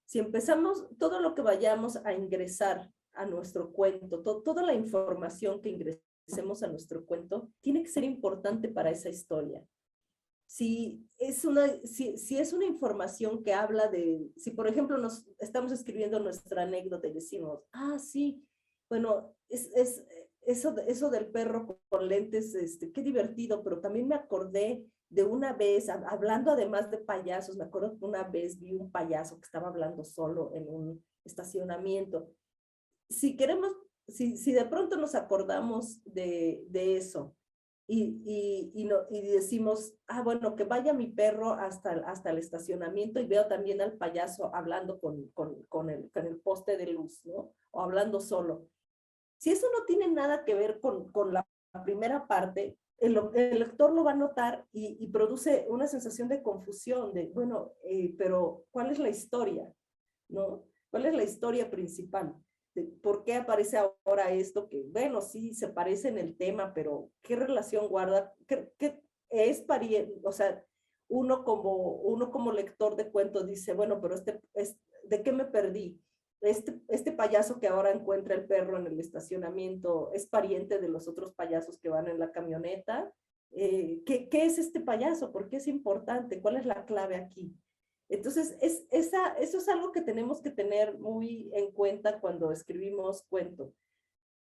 Si empezamos, todo lo que vayamos a ingresar a nuestro cuento, toda la información que ingresemos a nuestro cuento, tiene que ser importante para esa historia. Si es una información que habla si por ejemplo estamos escribiendo nuestra anécdota y decimos, sí, bueno, eso del perro con lentes, qué divertido, pero también me acordé de una vez, hablando además de payasos, me acuerdo que una vez vi un payaso que estaba hablando solo en un estacionamiento. Si de pronto nos acordamos de eso, y decimos, bueno, que vaya mi perro hasta el estacionamiento, y veo también al payaso hablando con el poste de luz, ¿no? O hablando solo. Si eso no tiene nada que ver con la primera parte, el lector lo va a notar y produce una sensación de confusión, bueno, pero ¿cuál es la historia? ¿No? ¿Cuál es la historia principal? ¿Por qué aparece ahora esto? Que, bueno, sí, se parece en el tema, pero ¿qué relación guarda? ¿Qué es pariente? O sea, uno como lector de cuentos dice, bueno, pero ¿de qué me perdí? Este payaso que ahora encuentra el perro en el estacionamiento, ¿es pariente de los otros payasos que van en la camioneta? ¿Qué es este payaso? ¿Por qué es importante? ¿Cuál es la clave aquí? Entonces, eso es algo que tenemos que tener muy en cuenta cuando escribimos cuento.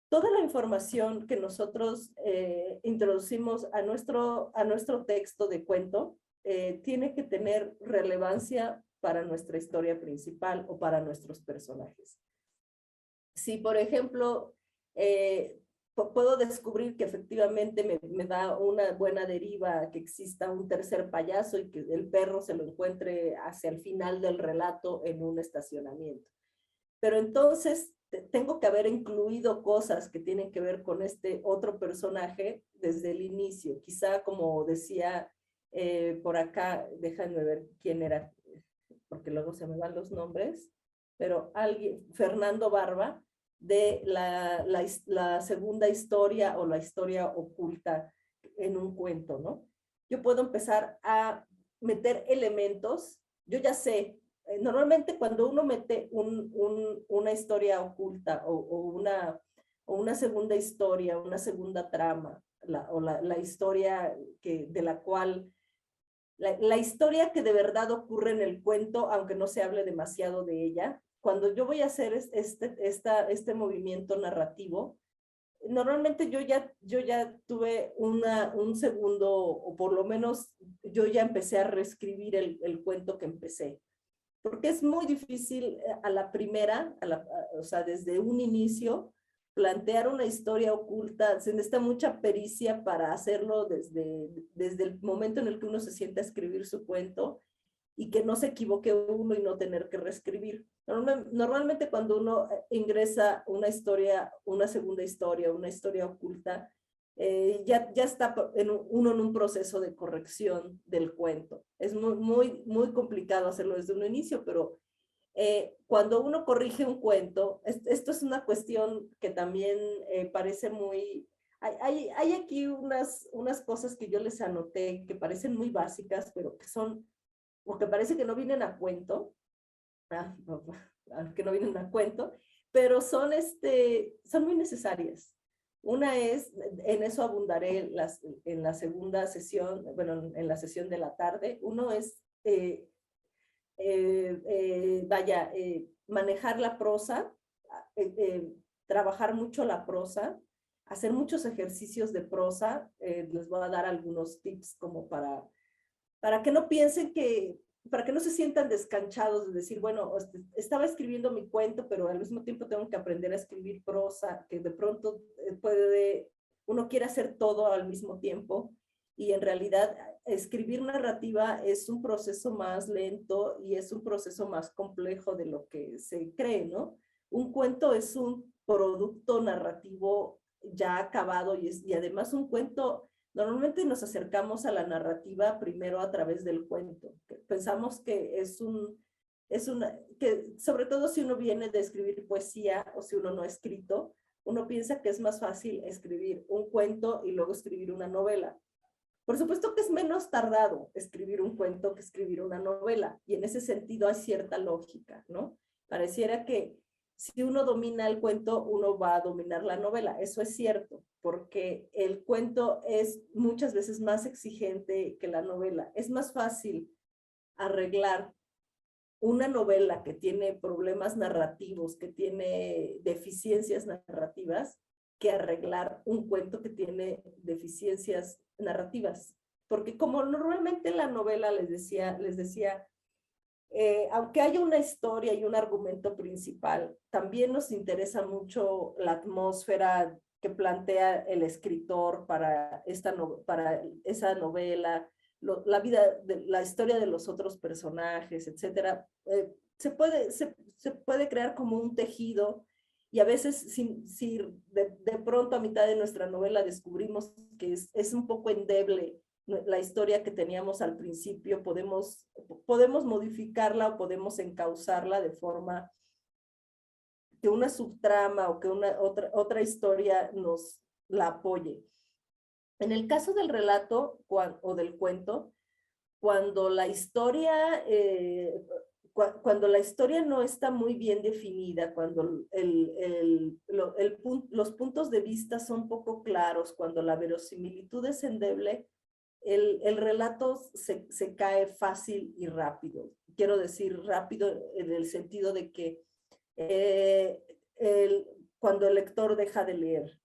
Toda la información que nosotros introducimos a nuestro texto de cuento tiene que tener relevancia para nuestra historia principal o para nuestros personajes. Si, por ejemplo, puedo descubrir que efectivamente me da una buena deriva que exista un tercer payaso y que el perro se lo encuentre hacia el final del relato en un estacionamiento. Pero entonces tengo que haber incluido cosas que tienen que ver con este otro personaje desde el inicio. Quizá, como decía por acá, déjame ver quién era, porque luego se me van los nombres, pero Fernando Barba, de la segunda historia o la historia oculta en un cuento, ¿no? Yo puedo empezar a meter elementos, yo ya sé, normalmente cuando uno mete una historia oculta o una segunda historia, una segunda trama, la historia de la cual, la historia que de verdad ocurre en el cuento, aunque no se hable demasiado de ella, cuando yo voy a hacer este movimiento narrativo, normalmente yo ya tuve un segundo, o por lo menos yo ya empecé a reescribir el cuento que empecé. Porque es muy difícil a la primera, o sea, desde un inicio, plantear una historia oculta. Se necesita mucha pericia para hacerlo desde el momento en el que uno se sienta a escribir su cuento y que no se equivoque uno y no tener que reescribir. Normalmente cuando uno ingresa una historia, una segunda historia, una historia oculta, ya está uno en un proceso de corrección del cuento. Es muy complicado hacerlo desde un inicio, pero cuando uno corrige un cuento, esto es una cuestión que también parece muy... Hay aquí unas cosas que yo les anoté que parecen muy básicas, pero que son, o que parece que no vienen a cuento, que no vienen a cuento, pero son muy necesarias. Una es, en eso abundaré en la segunda sesión, bueno, en la sesión de la tarde. Uno es, manejar la prosa, trabajar mucho la prosa, hacer muchos ejercicios de prosa. Les voy a dar algunos tips como para que no piensen para que no se sientan descanchados de decir, bueno, estaba escribiendo mi cuento, pero al mismo tiempo tengo que aprender a escribir prosa, que de pronto uno quiere hacer todo al mismo tiempo, y en realidad escribir narrativa es un proceso más lento y es un proceso más complejo de lo que se cree, ¿no? Un cuento es un producto narrativo ya acabado y además un cuento... Normalmente nos acercamos a la narrativa primero a través del cuento. Pensamos que que sobre todo si uno viene de escribir poesía o si uno no ha escrito, uno piensa que es más fácil escribir un cuento y luego escribir una novela. Por supuesto que es menos tardado escribir un cuento que escribir una novela, y en ese sentido hay cierta lógica, ¿no? Pareciera que si uno domina el cuento, uno va a dominar la novela. Eso es cierto, porque el cuento es muchas veces más exigente que la novela. Es más fácil arreglar una novela que tiene problemas narrativos, que tiene deficiencias narrativas, que arreglar un cuento que tiene deficiencias narrativas. Porque como normalmente en la novela les decía, aunque haya una historia y un argumento principal, también nos interesa mucho la atmósfera que plantea el escritor para esa novela, la historia de los otros personajes, etc. Se puede crear como un tejido, y a veces si de pronto a mitad de nuestra novela descubrimos que es un poco endeble la historia que teníamos al principio, podemos modificarla o podemos encauzarla de forma que una subtrama o que otra historia nos la apoye. En el caso del relato o del cuento, cuando la historia, cuando la historia no está muy bien definida, cuando los puntos de vista son poco claros, cuando la verosimilitud es endeble, el relato se cae fácil y rápido. Quiero decir rápido en el sentido de que cuando el lector deja de leer.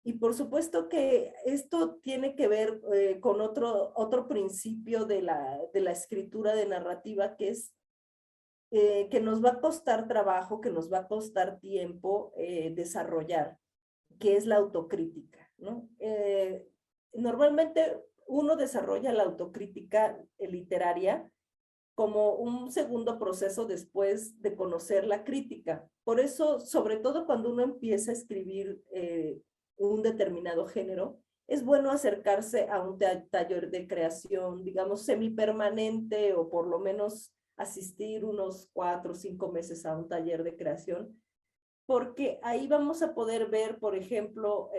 Y por supuesto que esto tiene que ver con otro principio de la escritura de narrativa, que es que nos va a costar trabajo, que nos va a costar tiempo desarrollar, que es la autocrítica, ¿no? Normalmente uno desarrolla la autocrítica literaria como un segundo proceso después de conocer la crítica. Por eso, sobre todo cuando uno empieza a escribir un determinado género, es bueno acercarse a un taller de creación, digamos, semipermanente, o por lo menos asistir unos 4 o 5 meses a un taller de creación, porque ahí vamos a poder ver, por ejemplo,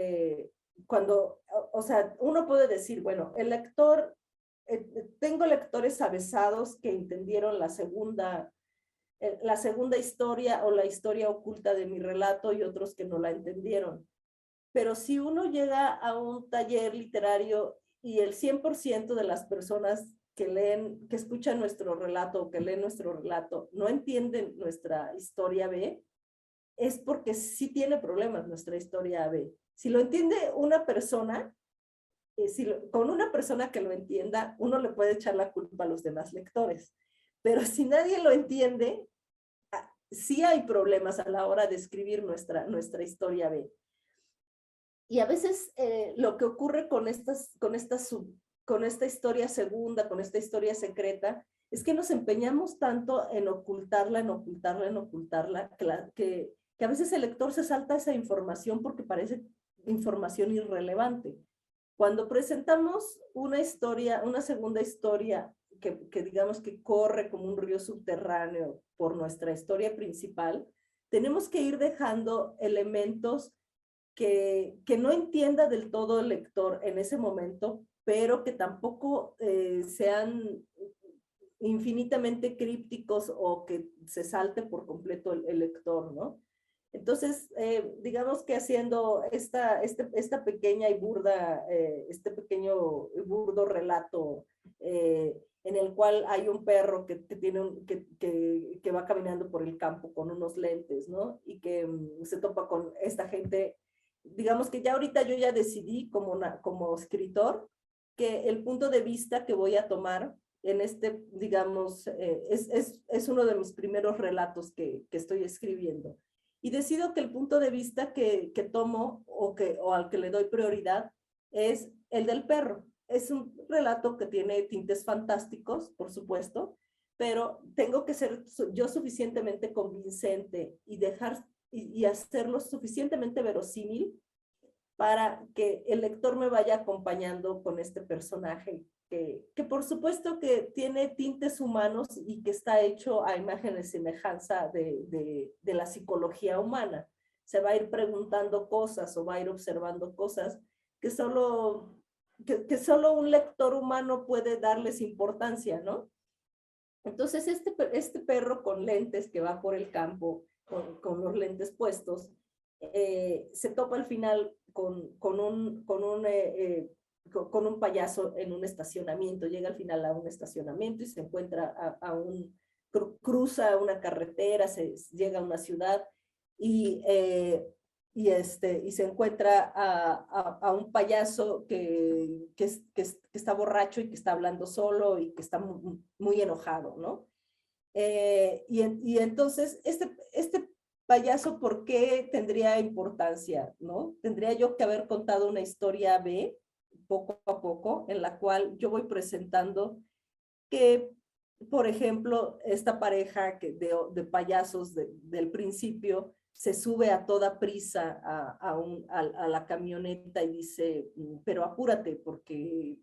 o sea, uno puede decir, bueno, el lector, tengo lectores avesados que entendieron la segunda historia o la historia oculta de mi relato, y otros que no la entendieron. Pero si uno llega a un taller literario y el 100% de las personas que escuchan nuestro relato o que leen nuestro relato no entienden nuestra historia B, es porque sí tiene problemas nuestra historia B. Si lo entiende una persona, con una persona que lo entienda, uno le puede echar la culpa a los demás lectores. Pero si nadie lo entiende, sí hay problemas a la hora de escribir nuestra historia B. Y a veces lo que ocurre con esta historia segunda, con esta historia secreta, es que nos empeñamos tanto en ocultarla, que a veces el lector se salta esa información porque parece información irrelevante. Cuando presentamos una segunda historia que digamos que corre como un río subterráneo por nuestra historia principal, tenemos que ir dejando elementos que no entienda del todo el lector en ese momento, pero que tampoco sean infinitamente crípticos o que se salte por completo el lector, ¿no? Entonces, digamos que haciendo esta pequeña y burda, este pequeño y burdo relato en el cual hay un perro que va caminando por el campo con unos lentes, ¿no? Y que se topa con esta gente. Digamos que ya ahorita yo ya decidí como escritor que el punto de vista que voy a tomar en digamos, es uno de mis primeros relatos que estoy escribiendo. Y decido que el punto de vista que tomo o al que le doy prioridad es el del perro. Es un relato que tiene tintes fantásticos, por supuesto, pero tengo que ser yo suficientemente convincente y hacerlo suficientemente verosímil para que el lector me vaya acompañando con este personaje que por supuesto que tiene tintes humanos y que está hecho a imagen y semejanza de la psicología humana. Se va a ir preguntando cosas o va a ir observando cosas que solo un lector humano puede darles importancia, ¿no? Entonces este perro con lentes que va por el campo, con los lentes puestos, se topa al final con un payaso en un estacionamiento. Llega al final a un estacionamiento y se encuentra cruza una carretera, llega a una ciudad y se encuentra a un payaso que está borracho y que está hablando solo y que está muy enojado, ¿no? Y entonces este payaso, ¿por qué tendría importancia, no? Tendría yo que haber contado una historia B, poco a poco, en la cual yo voy presentando que, por ejemplo, esta pareja de payasos del principio se sube a toda prisa a la camioneta y dice, pero apúrate porque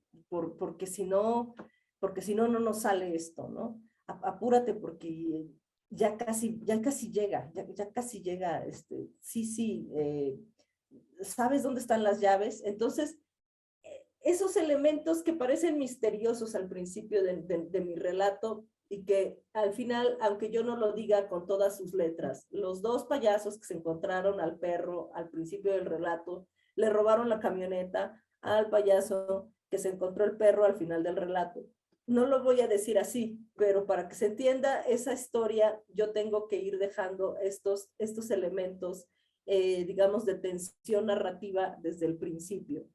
si no no nos sale esto, ¿no? Apúrate porque ya casi llega, sí, ¿sabes dónde están las llaves? Entonces, esos elementos que parecen misteriosos al principio de mi relato, y que al final, aunque yo no lo diga con todas sus letras, los dos payasos que se encontraron al perro al principio del relato, le robaron la camioneta al payaso que se encontró el perro al final del relato. No lo voy a decir así, pero para que se entienda esa historia, yo tengo que ir dejando estos elementos, digamos, de tensión narrativa desde el principio.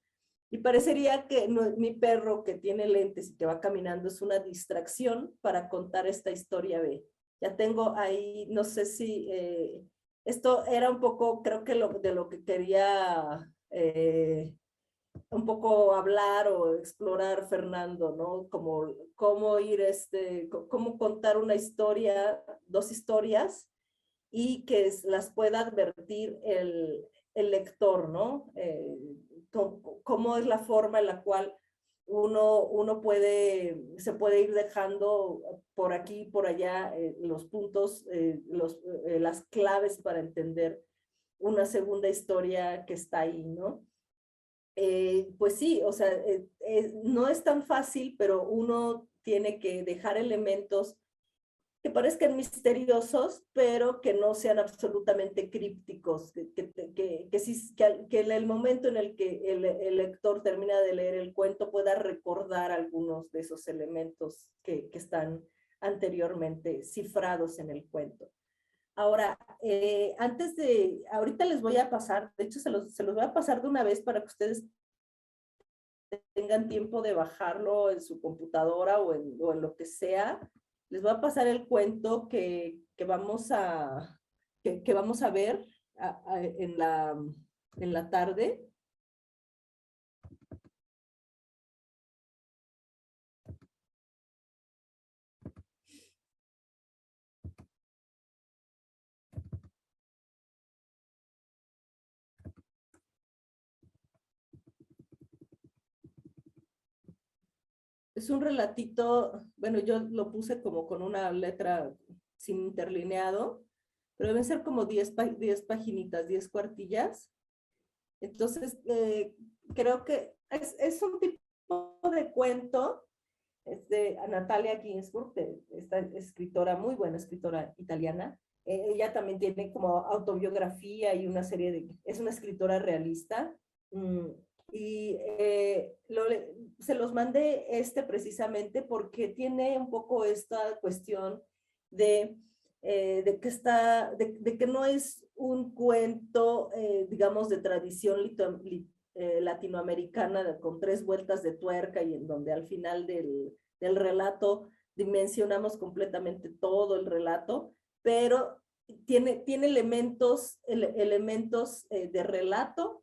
Y parecería que mi perro que tiene lentes y que va caminando es una distracción para contar esta historia B. Ya tengo ahí, no sé si esto era un poco, creo que de lo que quería un poco hablar o explorar Fernando, ¿no? Como cómo ir, cómo contar una historia, dos historias, y que las pueda advertir el lector, ¿no? Cómo es la forma en la cual uno se puede ir dejando por aquí y por allá los puntos, las claves para entender una segunda historia que está ahí, ¿no? Pues sí, o sea, no es tan fácil, pero uno tiene que dejar elementos que parezcan misteriosos, pero que no sean absolutamente crípticos, que en el momento en el que el lector termina de leer el cuento pueda recordar algunos de esos elementos que están anteriormente cifrados en el cuento. Ahora, ahorita les voy a pasar, de hecho se los voy a pasar de una vez para que ustedes tengan tiempo de bajarlo en su computadora o en lo que sea. Les voy a pasar el cuento que vamos a ver en la tarde. Es un relatito, bueno, yo lo puse como con una letra sin interlineado, pero deben ser como 10 paginitas, 10 cuartillas. Entonces, creo que es un tipo de cuento, es de Natalia Ginsburg, esta escritora, muy buena escritora italiana. Ella también tiene como autobiografía y una serie es una escritora realista. Y se los mandé precisamente porque tiene un poco esta cuestión de que no es un cuento, digamos, de tradición latinoamericana con 3 vueltas de tuerca y en donde al final del relato dimensionamos completamente todo el relato, pero tiene elementos de relato,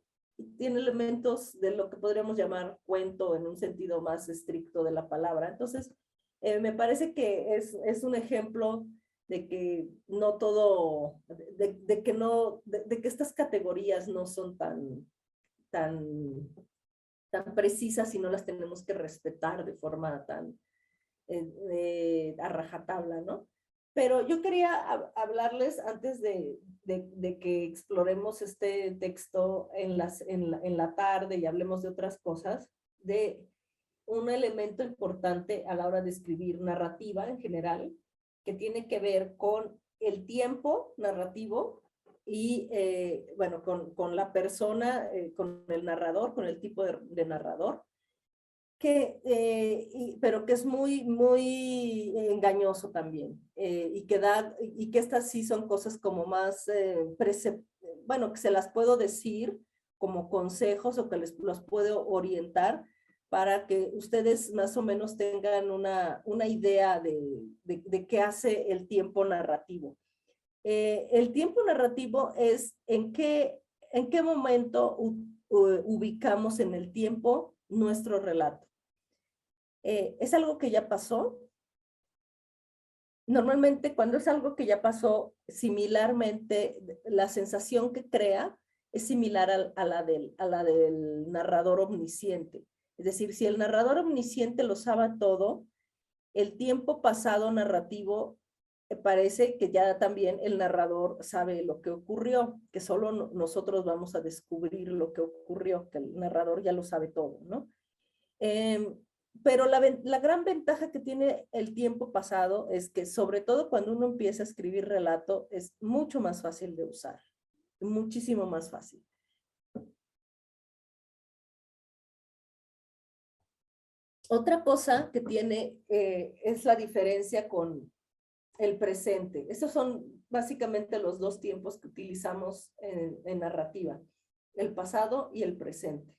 tiene elementos de lo que podríamos llamar cuento en un sentido más estricto de la palabra. Entonces, me parece que es un ejemplo de que no todo, de que estas categorías no son tan precisas y no las tenemos que respetar de forma tan a rajatabla, ¿no? Pero yo quería hablarles antes de que exploremos este texto en la tarde y hablemos de otras cosas, de un elemento importante a la hora de escribir narrativa en general, que tiene que ver con el tiempo narrativo y, bueno, con la persona, con el narrador, con el tipo de narrador, pero que es muy, muy engañoso también, y que estas sí son cosas como más, bueno, que se las puedo decir como consejos o que los puedo orientar para que ustedes más o menos tengan una idea de qué hace el tiempo narrativo. El tiempo narrativo es en qué momento ubicamos en el tiempo nuestro relato. ¿Es algo que ya pasó? Normalmente cuando es algo que ya pasó, similarmente la sensación que crea es similar a la del narrador omnisciente. Es decir, si el narrador omnisciente lo sabe todo, el tiempo pasado narrativo parece que ya también el narrador sabe lo que ocurrió, que solo nosotros vamos a descubrir lo que ocurrió, que el narrador ya lo sabe todo, ¿no? Pero la gran ventaja que tiene el tiempo pasado es que, sobre todo cuando uno empieza a escribir relato, es mucho más fácil de usar, muchísimo más fácil. Otra cosa que tiene es la diferencia con el presente. Esos son básicamente los dos tiempos que utilizamos en narrativa, el pasado y el presente.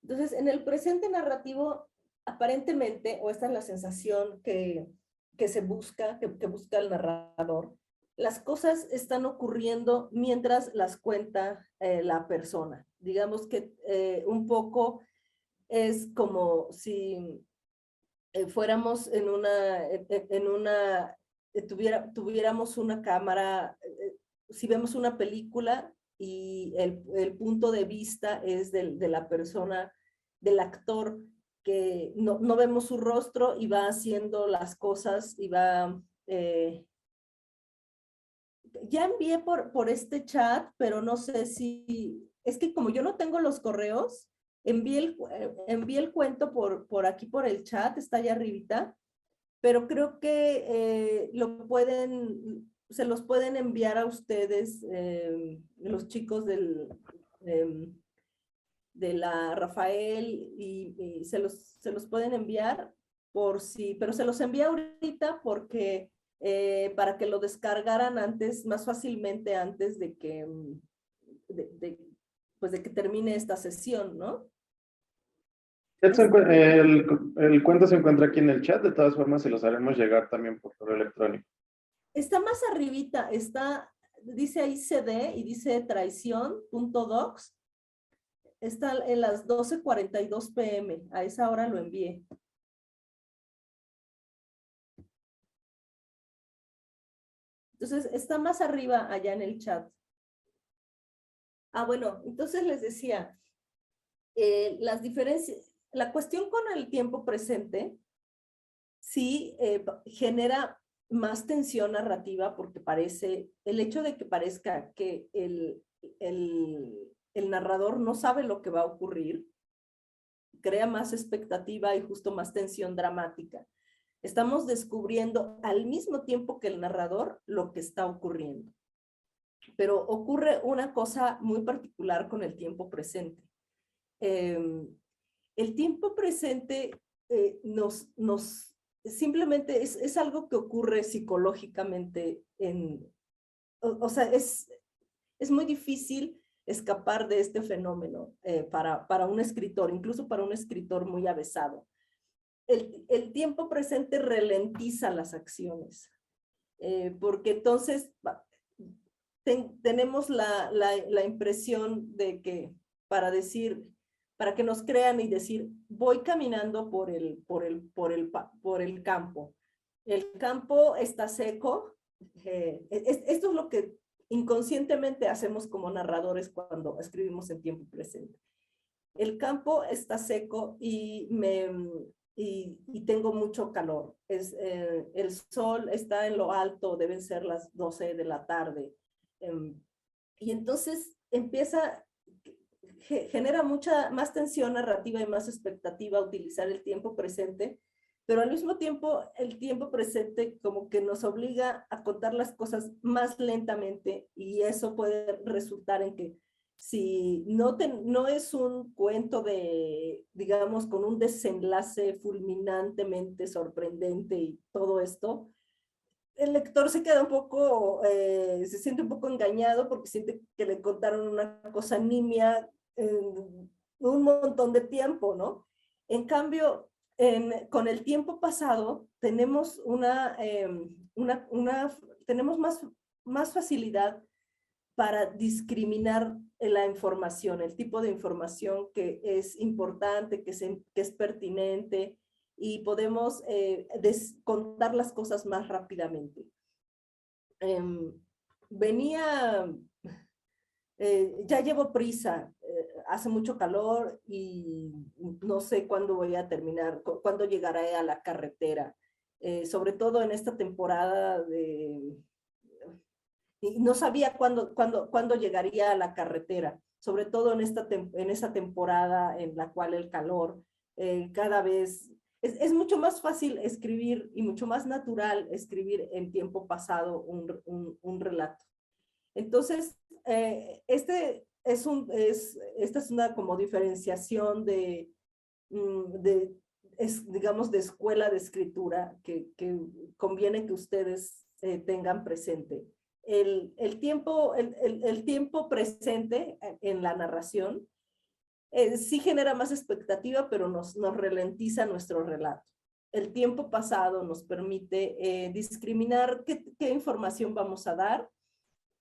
Entonces, en el presente narrativo, aparentemente, o esta es la sensación que se busca, que busca el narrador, las cosas están ocurriendo mientras las cuenta la persona. Digamos que un poco es como si fuéramos tuviéramos una cámara, si vemos una película y el punto de vista es de la persona, del actor, que no vemos su rostro y va haciendo las cosas y va... ya envié por este chat, pero no sé si... Es que como yo no tengo los correos, envié el cuento por aquí, por el chat, está allá arribita, pero creo que se los pueden enviar a ustedes, los chicos de la Rafael, y se los pueden enviar por si, pero se los envía ahorita porque para que lo descargaran antes, más fácilmente antes de que, pues de que termine esta sesión, ¿no? El cuento se encuentra aquí en el chat, de todas formas se los haremos llegar también por correo electrónico. Está más arribita, dice ahí CD y dice traición.docs. Está en las 12:42 p.m. A esa hora lo envié. Entonces, está más arriba allá en el chat. Ah, bueno, entonces les decía, las diferencias, la cuestión con el tiempo presente sí genera más tensión narrativa porque el hecho de que parezca que el narrador no sabe lo que va a ocurrir, crea más expectativa y justo más tensión dramática. Estamos descubriendo al mismo tiempo que el narrador lo que está ocurriendo. Pero ocurre una cosa muy particular con el tiempo presente. El tiempo presente simplemente es algo que ocurre psicológicamente o sea, es muy difícil escapar de este fenómeno para un escritor, incluso para un escritor muy avesado. El tiempo presente ralentiza las acciones, porque entonces tenemos la impresión de que para que nos crean y decir, voy caminando por el campo. El campo está seco. Esto es lo que inconscientemente hacemos como narradores cuando escribimos en tiempo presente. El campo está seco y tengo mucho calor. El sol está en lo alto, deben ser las 12 de la tarde. Y entonces genera mucha más tensión narrativa y más expectativa utilizar el tiempo presente, pero al mismo tiempo el tiempo presente como que nos obliga a contar las cosas más lentamente, y eso puede resultar en que si no es un cuento digamos, con un desenlace fulminantemente sorprendente y todo esto, el lector se queda un poco, se siente un poco engañado porque siente que le contaron una cosa nimia en un montón de tiempo, ¿no? En cambio, con el tiempo pasado tenemos tenemos más facilidad para discriminar la información, el tipo de información que es importante, que es pertinente, y podemos contar las cosas más rápidamente. Ya llevo prisa, hace mucho calor y no sé cuándo voy a terminar, cuándo llegaré a la carretera, sobre todo en esta temporada y no sabía cuándo llegaría a la carretera, sobre todo en esa temporada en la cual el calor cada vez es mucho más fácil escribir y mucho más natural escribir en tiempo pasado un relato. Entonces, esta es una como diferenciación digamos, de escuela de escritura que conviene que ustedes tengan presente. El tiempo presente en la narración sí genera más expectativa, pero nos ralentiza nuestro relato. El tiempo pasado nos permite discriminar qué información vamos a dar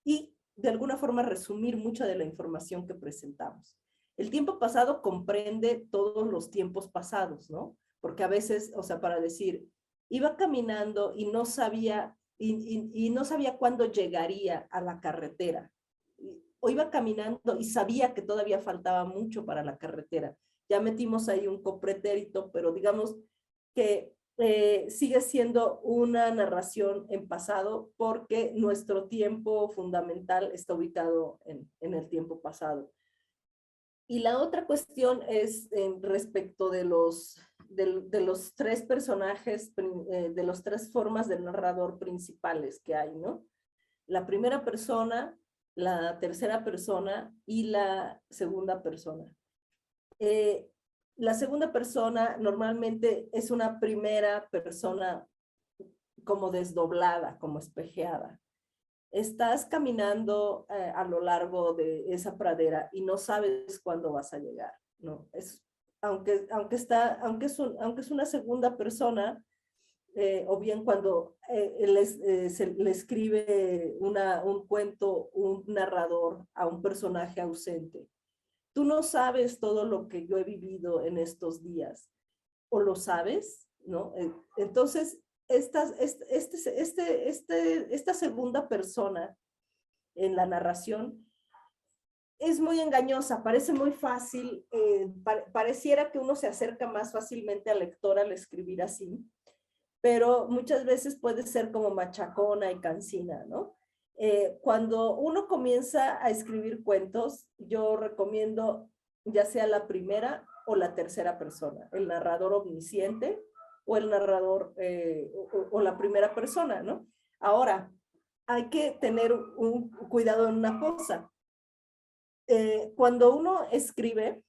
y de alguna forma resumir mucha de la información que presentamos. El tiempo pasado comprende todos los tiempos pasados, ¿no? Porque a veces, o sea, para decir, iba caminando y no sabía, y no sabía cuándo llegaría a la carretera. O iba caminando y sabía que todavía faltaba mucho para la carretera. Ya metimos ahí un copretérito, pero digamos que sigue siendo una narración en pasado porque nuestro tiempo fundamental está ubicado en el tiempo pasado. Y la otra cuestión es respecto de los tres personajes, de las tres formas del narrador principales que hay, ¿no? La primera persona, la tercera persona y la segunda persona. La segunda persona normalmente es una primera persona como desdoblada, como espejeada. Estás caminando a lo largo de esa pradera y no sabes cuándo vas a llegar, ¿no? Aunque es una segunda persona, o bien cuando le escribe un cuento, un narrador a un personaje ausente. Tú no sabes todo lo que yo he vivido en estos días, o lo sabes, ¿no? Entonces, esta segunda persona en la narración es muy engañosa, parece muy fácil, pareciera que uno se acerca más fácilmente al lector al escribir así, pero muchas veces puede ser como machacona y cansina, ¿no? Cuando uno comienza a escribir cuentos, yo recomiendo ya sea la primera o la tercera persona, el narrador omnisciente o el narrador o la primera persona, ¿no? Ahora, hay que tener un cuidado en una cosa. Cuando uno escribe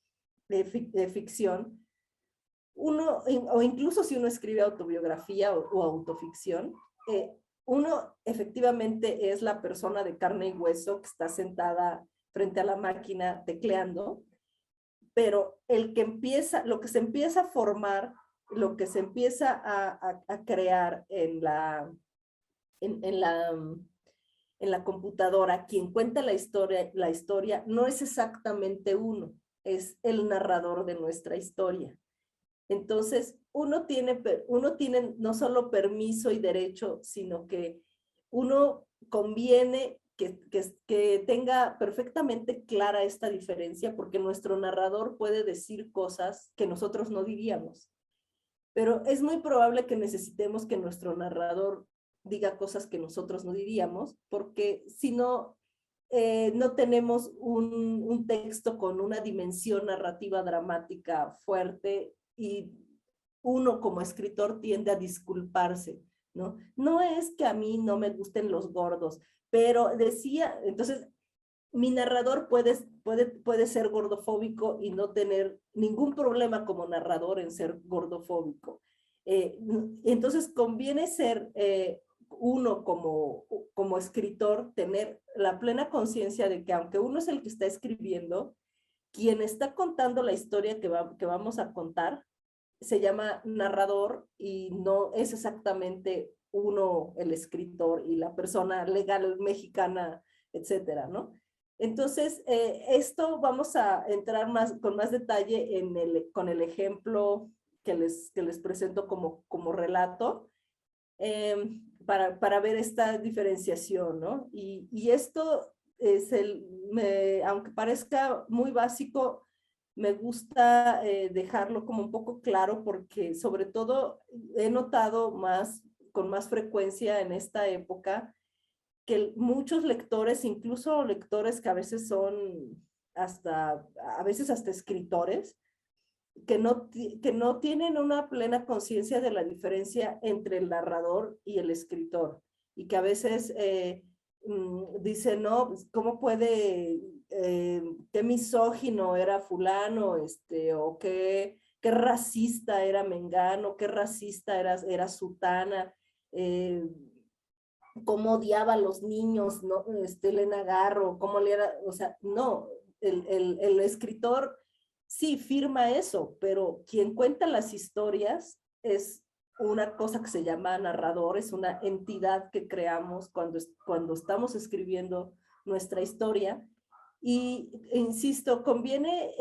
de ficción, o incluso si uno escribe autobiografía o autoficción, uno efectivamente es la persona de carne y hueso que está sentada frente a la máquina tecleando, pero lo que se empieza a formar, lo que se empieza a crear en la computadora, quien cuenta la historia no es exactamente uno, es el narrador de nuestra historia. Entonces, uno tiene no solo permiso y derecho, sino que uno conviene que tenga perfectamente clara esta diferencia, porque nuestro narrador puede decir cosas que nosotros no diríamos. Pero es muy probable que necesitemos que nuestro narrador diga cosas que nosotros no diríamos, porque si no, no tenemos un texto con una dimensión narrativa dramática fuerte, y uno como escritor tiende a disculparse, ¿no? No es que a mí no me gusten los gordos, pero decía, entonces, mi narrador puede ser gordofóbico y no tener ningún problema como narrador en ser gordofóbico. Entonces, conviene ser uno como escritor, tener la plena conciencia de que aunque uno es el que está escribiendo, quien está contando la historia que vamos a contar se llama narrador y no es exactamente uno el escritor y la persona legal mexicana, etcétera, ¿no? Entonces, esto vamos a entrar con más detalle con el ejemplo que les presento como relato, para ver esta diferenciación, ¿no? Y esto es aunque parezca muy básico, me gusta dejarlo como un poco claro, porque sobre todo he notado con más frecuencia en esta época que muchos lectores, incluso lectores que a veces son a veces hasta escritores, que no tienen una plena conciencia de la diferencia entre el narrador y el escritor, y que a veces dicen, no, pues, ¿cómo puede, qué misógino era fulano, o qué racista era mengano, qué racista era sutana, cómo odiaba a los niños, ¿no? Elena Garro, cómo le era, o sea, no, el escritor sí firma eso, pero quien cuenta las historias es una cosa que se llama narrador, es una entidad que creamos cuando estamos escribiendo nuestra historia. Y insisto, conviene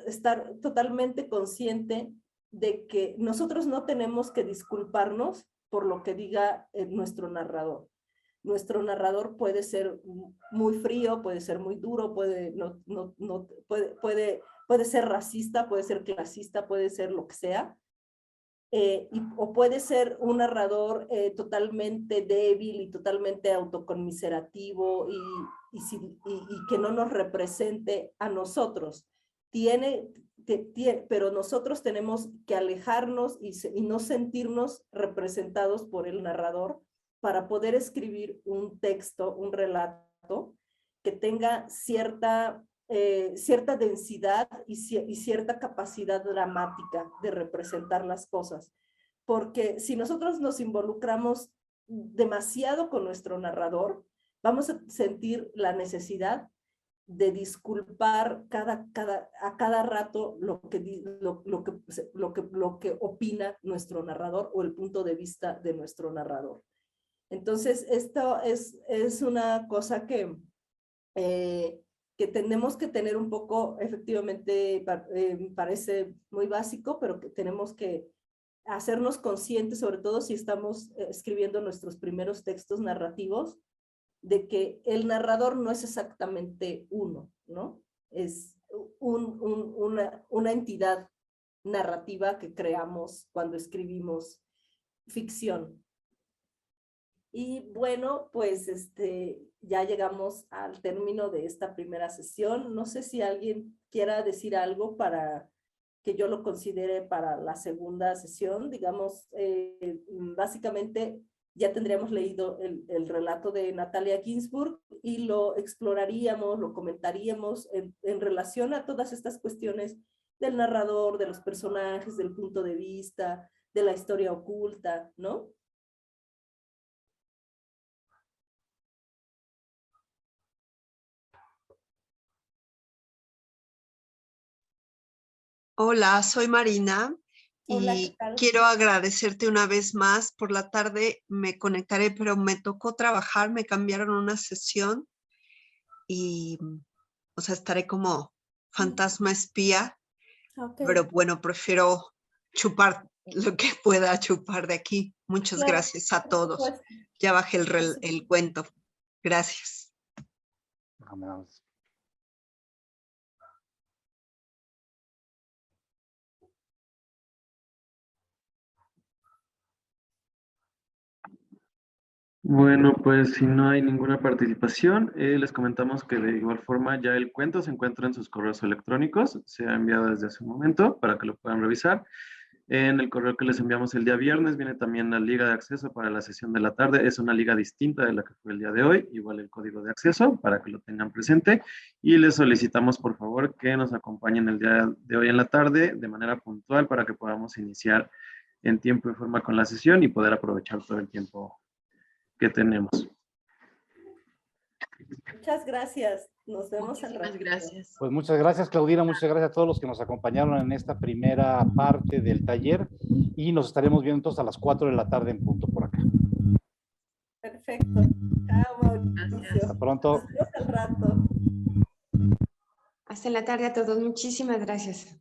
estar totalmente consciente de que nosotros no tenemos que disculparnos por lo que diga nuestro narrador. Nuestro narrador puede ser muy frío, puede ser muy duro, puede ser racista, puede ser clasista, puede ser lo que sea, o puede ser un narrador totalmente débil y totalmente autoconmiserativo y que no nos represente a nosotros. Pero nosotros tenemos que alejarnos y no sentirnos representados por el narrador para poder escribir un texto, un relato que tenga cierta densidad y cierta capacidad dramática de representar las cosas. Porque si nosotros nos involucramos demasiado con nuestro narrador, vamos a sentir la necesidad de disculpar a cada rato lo que opina nuestro narrador o el punto de vista de nuestro narrador. Entonces, esto es una cosa que tenemos que tener un poco, efectivamente, parece muy básico, pero que tenemos que hacernos conscientes, sobre todo si estamos escribiendo nuestros primeros textos narrativos, de que el narrador no es exactamente uno, ¿no? Es una entidad narrativa que creamos cuando escribimos ficción. Y bueno, pues ya llegamos al término de esta primera sesión. No sé si alguien quiera decir algo para que yo lo considere para la segunda sesión. Digamos, básicamente ya tendríamos leído el relato de Natalia Ginsburg y lo exploraríamos, lo comentaríamos en relación a todas estas cuestiones del narrador, de los personajes, del punto de vista, de la historia oculta, ¿no? Hola, soy Marina Hola, y ¿qué tal? quiero agradecerte una vez más. Por la tarde me conectaré, pero me tocó trabajar, me cambiaron una sesión y, o sea, estaré como fantasma espía, Okay. pero bueno, prefiero chupar lo que pueda chupar de aquí. Muchas Claro, gracias a por todos. supuesto. Ya bajé el cuento. Gracias. Bueno, pues si no hay ninguna participación, les comentamos que de igual forma ya el cuento se encuentra en sus correos electrónicos, se ha enviado desde hace un momento para que lo puedan revisar. En el correo que les enviamos el día viernes viene también la liga de acceso para la sesión de la tarde, es una liga distinta de la que fue el día de hoy, igual el código de acceso para que lo tengan presente y les solicitamos por favor que nos acompañen el día de hoy en la tarde de manera puntual para que podamos iniciar en tiempo y forma con la sesión y poder aprovechar todo el tiempo que tenemos. Muchas gracias. Nos vemos al rato. Gracias. Pues muchas gracias, Claudina. Muchas gracias a todos los que nos acompañaron en esta primera parte del taller y nos estaremos viendo entonces a las 4 de la tarde en punto por acá. Perfecto. Chao, Mauricio. Hasta pronto. Nos vemos al rato. Hasta la tarde a todos. Muchísimas gracias.